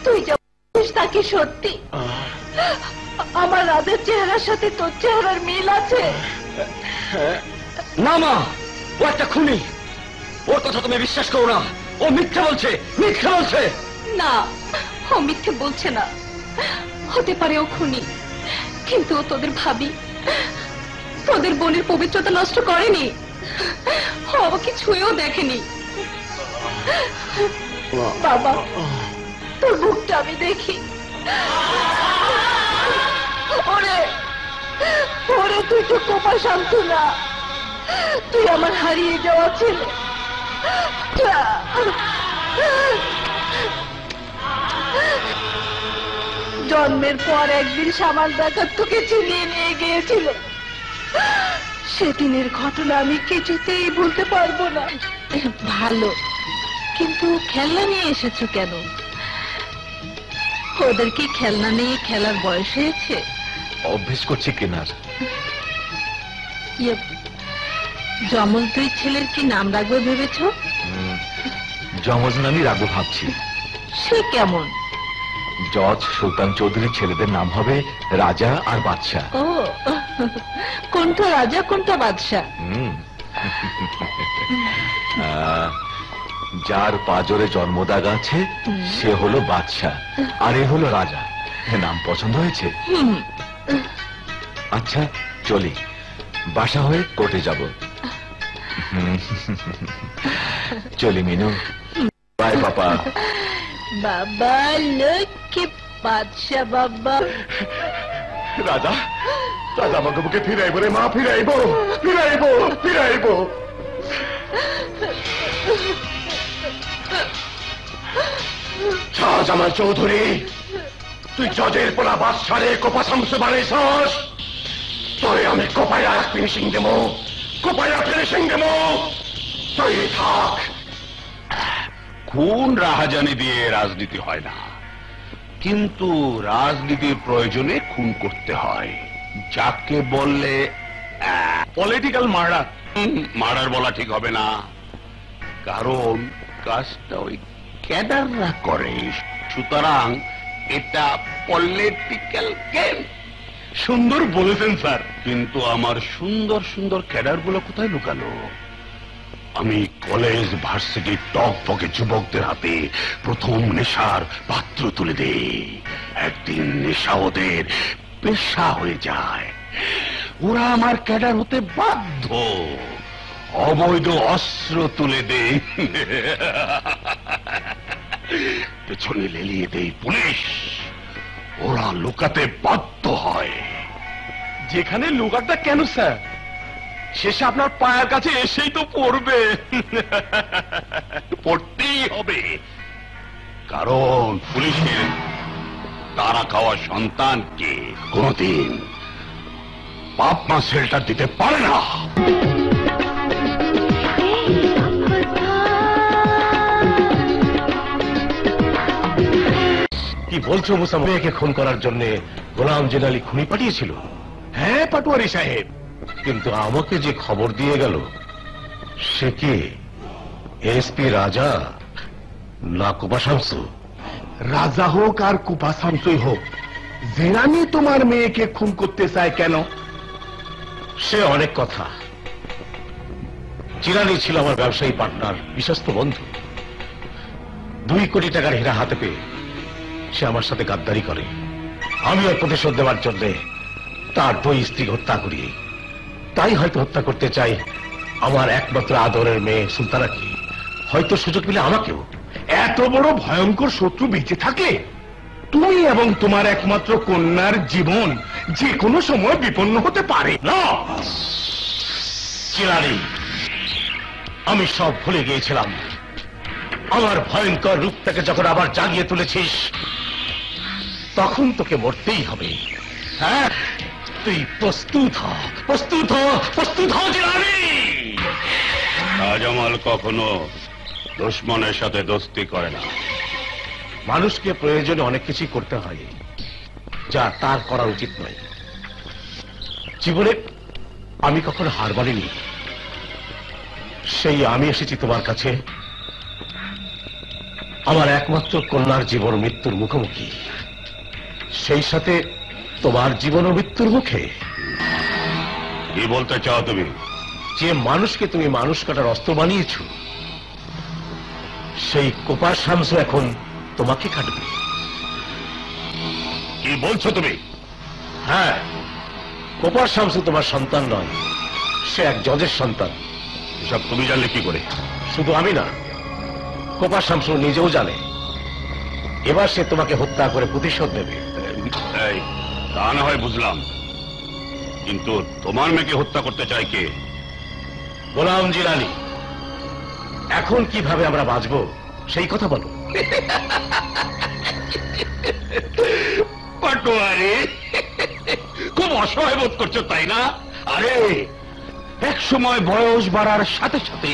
তুই যা বলিস তা কি সত্যি? আমার রাজার চেহারার সাথে তোর চেহারার মিল আছে? না মা, ও একটা খুনি, ওর কথা তুমি বিশ্বাস করো না। ও মিথ্যা বলছে। না, ও মিথ্যে বলছে না। হতে পারে ও খুনি, কিন্তু ও তোদের ভাবি, তোদের বোনের পবিত্রতা নষ্ট করেনি। ও আমাকে ছুঁয়েও দেখেনি। বাবা, তোর মুখটা আমি দেখি। ওরে ওরে, তুই তো কোপা শান্ত না, তুই আমার হারিয়ে যাওয়া ছেলে। জন্মের পর একদিন সামাল ডাকাত তোকে চিনিয়ে নিয়ে গিয়েছিল। সেদিনের ঘটনা আমি কিছুতেই ভুলতে পারবো না। ভালো, কিন্তু খেলনা নিয়ে এসেছো কেন? ওদের কি খেলনা নিয়ে খেলার বয়স হয়েছে? অভ্যেস করছে কেনার। জমজ দুই ছেলের কি নাম রাখবে ভেবেছ? জমজ নামই রাখবো ভাবছি। সে কেমন? জজ সুলতান চৌধুরীর ছেলেদের নাম হবে রাজা আর বাদশাহ। ও, কোনটা রাজা কোনটা বাদশাহ? যার পাজরে জন্মদাগ আছে সে হলো বাদশাহ, আর এ হলো রাজা। নাম পছন্দ হয়েছে? আচ্ছা চলি, বাসা হয়ে কোর্টে যাব। চলি মিনু, বাই পাপা। বাবা লক্ষ্মী বাদশা বাবা। রাজা, রাজা আমাকে বুকে ফিরাইব রে মা, ফিরাইব ফিরাইব ফিরাইব। শাহজামাল চৌধুরী, তুই জজের পোলা বাদশারে কোপা শামসু বানাইছস, তোরে আমি কোপায়া ফিনিশিং দেবো, কোপায়া ফিনিশিং দেবো, তুই থাক। খুন রাহাজানি দিয়ে রাজনীতি হয় না, কিন্তু রাজনীতির প্রয়োজনে খুন করতে হয়, যাকে বললে পলিটিক্যাল মার্ডার। মার্ডার বলা ঠিক হবে না, কারণ কাজটা ওই ক্যাডাররা করে, সুতরাং এটা পলিটিক্যাল গেম। সুন্দর বলেছেন স্যার, কিন্তু আমার সুন্দর সুন্দর ক্যাডার গুলো কোথায় লুকানো? আমি কলেজ ভার্সিটির টপ পকে যুবকদের হাতে প্রথম নেশার পাত্র তুলে দেই, একদিন নেশা ওদের পেশা হয়ে যায়, ওরা আমার ক্যাডার হতে বাধ্য, অবৈধ অস্ত্র তুলে দেই, পেছনে লেলিয়ে দেই পুলিশ, ওরা লুকাতে বাধ্য হয়। যেখানে লুকাটা কেন স্যার, শেষে আপনার পায়ের কাছে এসেই তো পড়বে। পড়তেই হবে, কারণ পুলিশের তারা খাওয়া সন্তানকে কোনদিন বাপ মা শেল্টার দিতে পারে না। কি বলছো মুসা? মেয়েকে খুন করার জন্য গোলাম জেনালি খুনি পাঠিয়েছিল? হ্যাঁ পাটোয়ারি সাহেব। কিন্তু আমাকে যে খবর দিয়ে গেল সে কে? এসপি রাজা না কোপা শামসু? রাজা হোক আর কুপা শামসুই হোক, জেনানি তোমার মেয়েকে খুন করতে চায় কেন? সে অনেক কথা। জিলানি ছিল আমার ব্যবসায়ী পার্টনার, বিশ্বস্ত বন্ধু। 2 কোটি টাকার হীরা হাতে পেয়ে সে আমার সাথে গাদ্দারি করে। আমি ওর প্রতিশোধ দেওয়ার জন্য তার 2 স্ত্রী হত্যা করি। তাই হয়তো হত্যা করতে চাই আমার একমাত্র আদরের মেয়ে সুলতানাকে, হয়তো সুযোগ মিলে আমাকেও। এত বড় ভয়ঙ্কর শত্রু বেঁচে থাকলে তুমি এবং তোমার একমাত্র কন্যার জীবন যে কোনো সময় বিপন্ন হতে পারে। না জিলানি, আমি সব ভুলে গিয়েছিলাম। আমার ভয়ঙ্কর রূপটাকে যখন আবার জাগিয়ে তুলেছিস, তখন তোকে মরতেই হবে। হ্যাঁ, তুই প্রস্তুত হ, প্রস্তুত হ, প্রস্তুত হ জিলানি। শাহজামাল কখনো দুশ্মনের সাথে দোস্তি করে না। মানুষকে প্রয়োজনে অনেক কিছুই করতে হয় যা তার করা উচিত নয়। জীবনে আমি কখনো হার মানিনি, সেই আমি এসেছি তোমার কাছে আমার একমাত্র কন্যার জীবন মৃত্যুর মুখোমুখি, সেই সাথে তোমার জীবন ও মৃত্যুর মুখে। কি বলতে চাও তুমি? যে মানুষকে তুমি মানুষ কাটার অস্ত্র বানিয়েছ, সেই কোপা শামসু এখন তোমাকে কাটবে। কি বলছো তুমি? হ্যাঁ, কোপা শামসু তোমার সন্তান নয়, সে এক জজের সন্তান। এসব তুমি জানলে কি করে? শুধু আমি না, কোপা শামসু নিজেও জানে। এবার সে তোমাকে হত্যা করে প্রতিশোধ দেবে। এই, তা না হয় বুঝলাম, কিন্তু তোমার মেয়েকে হত্যা করতে চায় কে? গোলাম জিলানি। এখন কিভাবে আমরা বাঁচবো সেই কথা বলো। পাটোয়ারি, খুব অসহায় বোধ করছো তাই না? আরে, এক সময় বয়স বাড়ার সাথে সাথে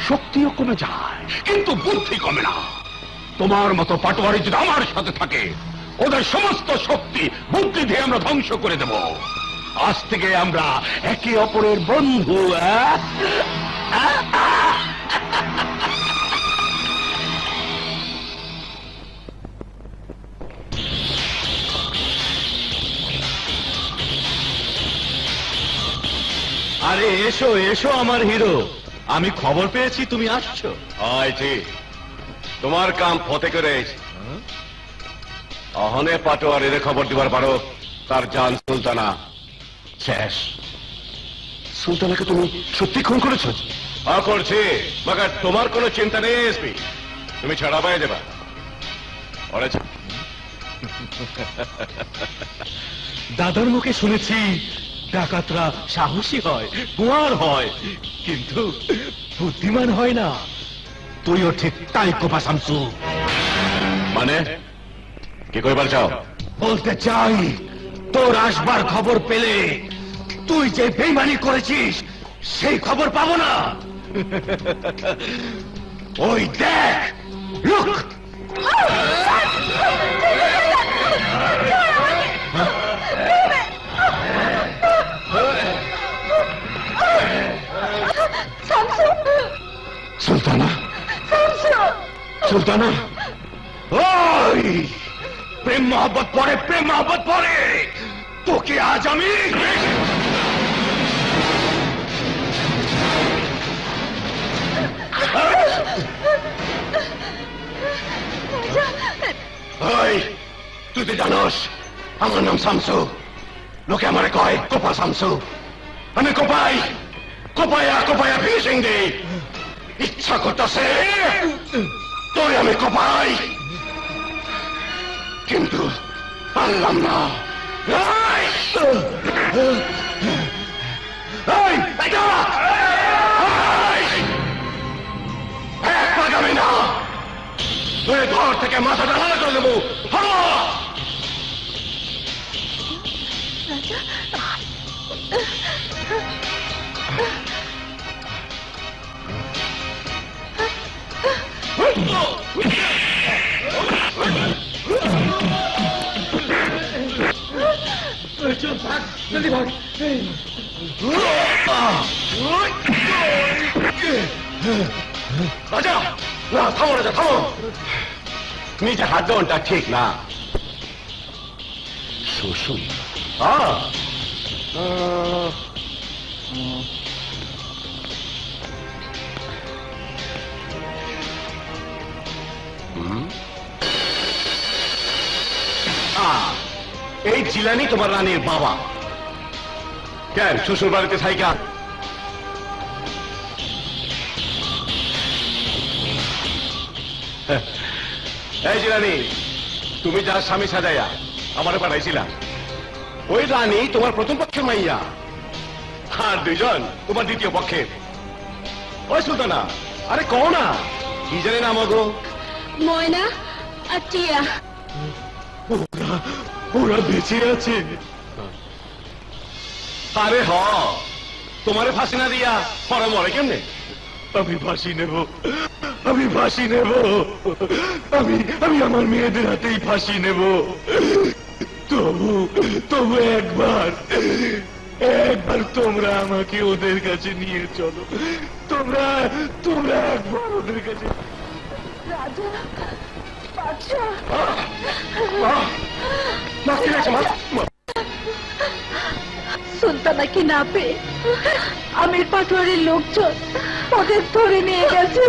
শক্তিও কমে যায়, কিন্তু বুদ্ধি কমে না। তোমার মতো পাটোয়ারি যদি আমার সাথে থাকে, ওদের সমস্ত শক্তি বুদ্ধি দিয়ে আমরা ধ্বংস করে দেব। আজ থেকে আমরা একে অপরের বন্ধু। আরে এসো এসো আমার হিরো, আমি খবর পেয়েছি তুমি আসছো। আয় ঠিক, তোমার কাম ফতে করে অহনে পাটোয়ার এর খবর দিবার পারো তার জান সুলতানা শেষ। সুলতানাকে তুমি সত্যি খুন করেছ? হ্যাঁ করছি, মগর তোমার কোনো চিন্তা নেই এসপি, তুমি ছাড়া পাই দেবা। দাদার মুখে শুনেছি ডাকাতরা সাহসী হয়, কুয়ার হয়, কিন্তু বুদ্ধিমান হয় না। তুইও ঠিক তাই কোপা শামসু। মানে কি কইবার চাও? বলতে চাই তোর আসবার খবর পেলে তুই যে বেইমানি করেছিস সেই খবর পাবো না। ওই দেখ, লুক। সুলতানা, সুলতানা, ওই প্রেম মোহব্বত পরে, প্রেম মোহব্বত পরে। তোকে আজ আমি তুই তো জানোস আমার নাম শামসু, লোকে আমারে কয় কোপা শামসু। আমি কোপাই, কোপায়া কোপায়া ফিনিশিং দিই। ইচ্ছা করতেছে তোরে আমি কোপাই, কিন্তু পারলাম না। একবাগামী না, তুই ঘর থেকে মাথাটা আলাদা করে দেবো। জলদি ভাগ। রাজা, না থামো রাজা, থামো। নিচে হাত দেওয়াটা ঠিক না। শ্বশুর এই জিলানি তোমার রানীর বাবা। কেন শ্বশুর বাড়িতে সাইকা? এই জিলানি, তুমি যার স্বামী সাজাইয়া আমারে পাঠাইছিলা, ওই রানী তোমার প্রথম পক্ষের মাইয়া, আর দুইজন তোমার দ্বিতীয় পক্ষের। ওই সুলতানা, আরে কও না কি জানি নাম গো? ময়না আর টিয়া। ওরা বেঁচে আছে? আরে হ, তোমারে ফাঁসি না দিয়া পরে মরে কেমনে? আমি ফাঁসি নেব, আমি ফাঁসি নেব, আমি আমি আমার মেয়েদের হাতেই ফাঁসি নেব। তবু তবু একবার একবার তোমরা আমাকে ওদের কাছে নিয়ে চলো। তোমরা তোমরা একবার ওদের কাছে। রাজা, বাদশা, সুলতানাকে না পেয়ে আমির পাটোয়ারির লোকজন ওদের ধরে নিয়ে গেছে।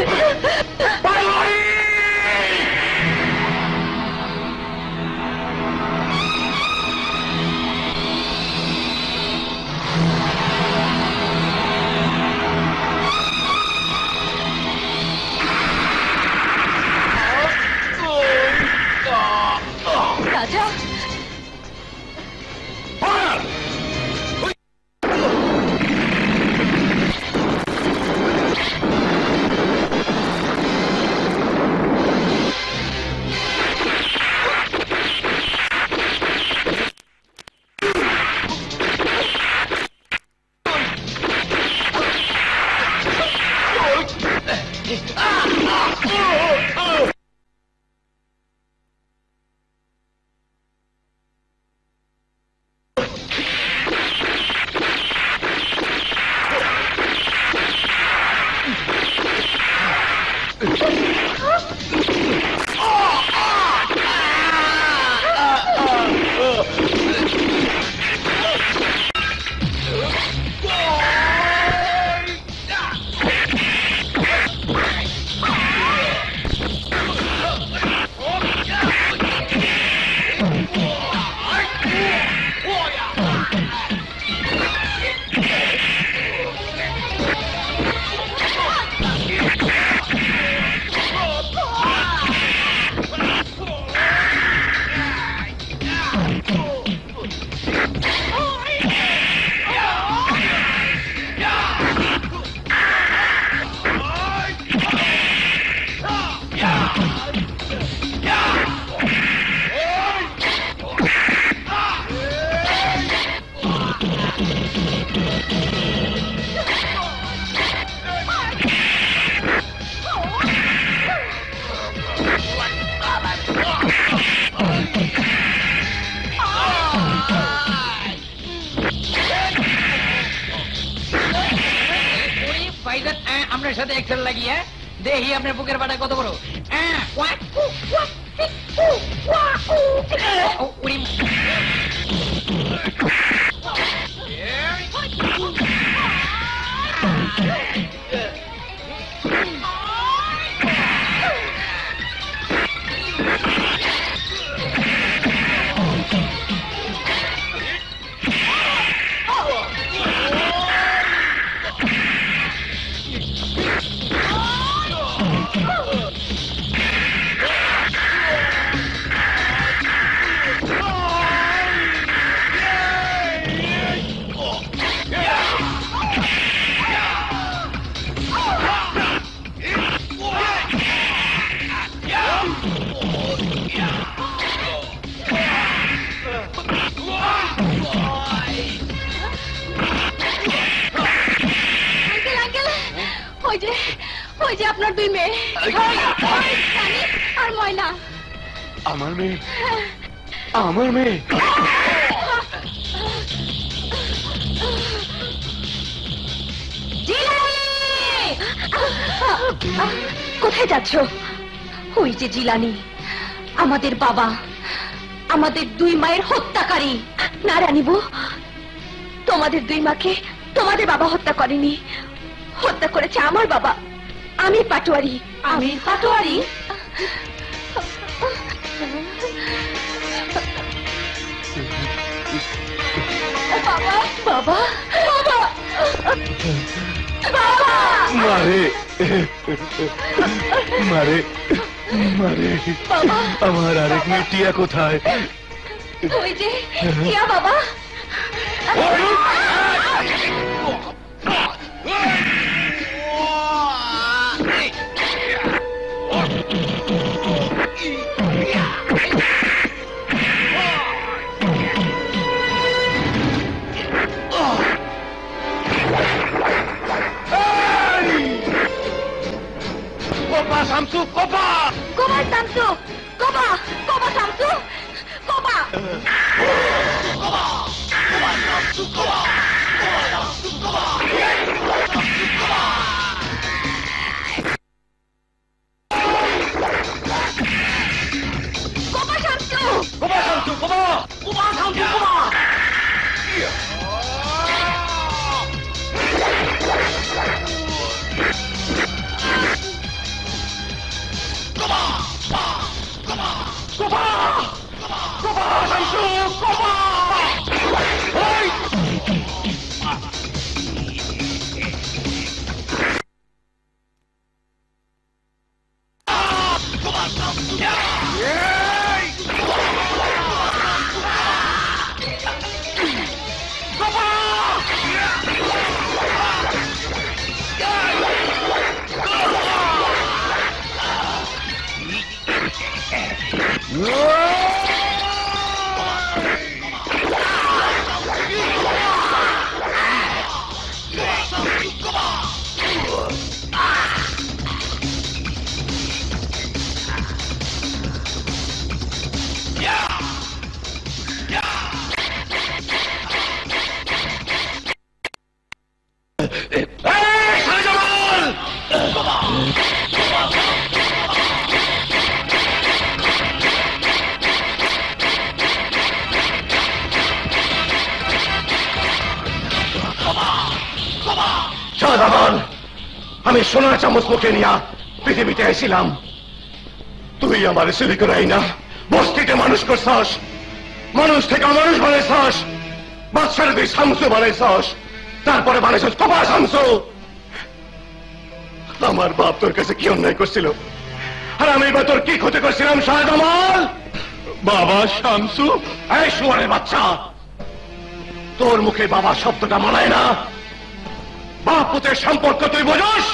রাজা, ভাইজান আপনার সাথে এক্সেল লাগিয়ে দেখি আপনার বুকের পাটা কত বড়। ওই যে আপনার দুই মেয়ে আর ময়না। আমার মেয়ে? আমার মেয়ে? কোথায় যাচ্ছ? ওই যে জিলানি, আমাদের বাবা, আমাদের দুই মায়ের হত্যাকারী। না রানীবু, তোমাদের দুই মাকে তোমাদের বাবা হত্যা করেনি, হত্যা করেছে আমার বাবা। আমি পাটোয়ারি। আমি পাটোয়ারি? বাবা বাবা বাবা বাবা! মারে মারে মারে! আমার আরেক মেয়ে টিয়া কোথায়? ওই যে টিয়া বাবা। Shamsu, Copa! Copa Shamsu, Copa! Copa Shamsu, Copa! Copa Shamsu! কোপা Shamsu, Copa! Copa Shamsu, Copa! আমি সোনার চামচ মুখে নিয়া পৃথিবীতে এসেছিলাম। তুই আমার চুরি করাই না, বস্তিতে মানুষ করছস, মানুষ থেকে মানুষ বানাইছস, বাচ্চার তুই শামসু বানাইছস, তারপরে বানাইছস কোপা শামসু। আমার বাপ তোর কাছে কি অন্যায় করছিল, আর আমি বা তোর কি ক্ষতি করছিলাম শাহজামাল? বাবা শামসু, এই শুয়ারের বাচ্চা, তোর মুখে বাবা শব্দটা মানায় না। বাপ পুতের সম্পর্ক তুই বোঝস?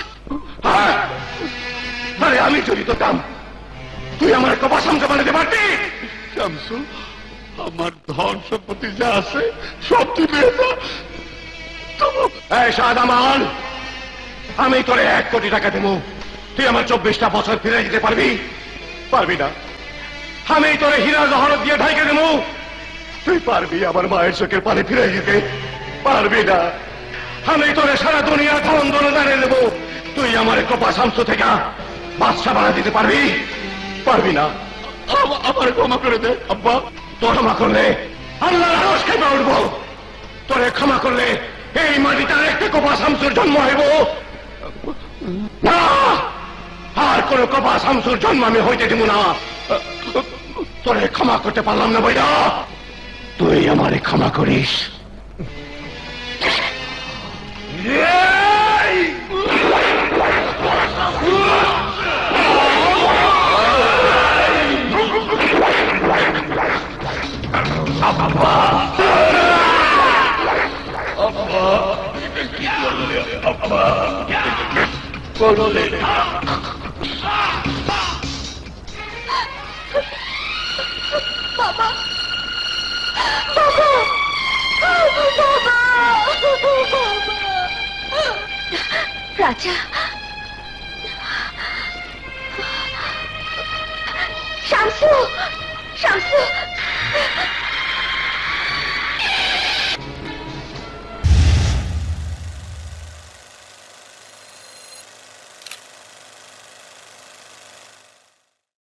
আরে আমি যদি তোতাম, তুই আমার কোপা শামসু বানাতে পারতি? শামসু, আমার ধন সম্পত্তি যা আছে সব তুই নিয়ে যা। এই শাহজামাল, আমি তোরে 1 কোটি টাকা দেবো, তুই আমার 24টা বছর ফিরে যেতে পারবি? পারবি না। আমি তোরে হীরা জহরত দিয়ে ঢাইকে দেবো, তুই পারবি আমার মায়ের চোখের পানি ফিরে যেতে? পারবি না। আমি তোরে সারা দুনিয়া ধন দনদানে মেরে দেবো। তুই আমার কোপা শামসু থেকে বাদশা বানা দিতে পারবি? পারবি না। আমার ক্ষমা করে দে আব্বা। তোর ক্ষমা করলে আল্লাহর আরশ কেঁপে উঠবো। তোরে ক্ষমা করলে এই মাটিতে একটা কোপা শামসুর জন্ম হইব না। আর কোন কোপা শামসুর জন্ম আমি হইতে দিব না। তোরে ক্ষমা করতে পারলাম না বইরা, তুই আমারে ক্ষমা করিস। রাজা, শামসু, শামসু,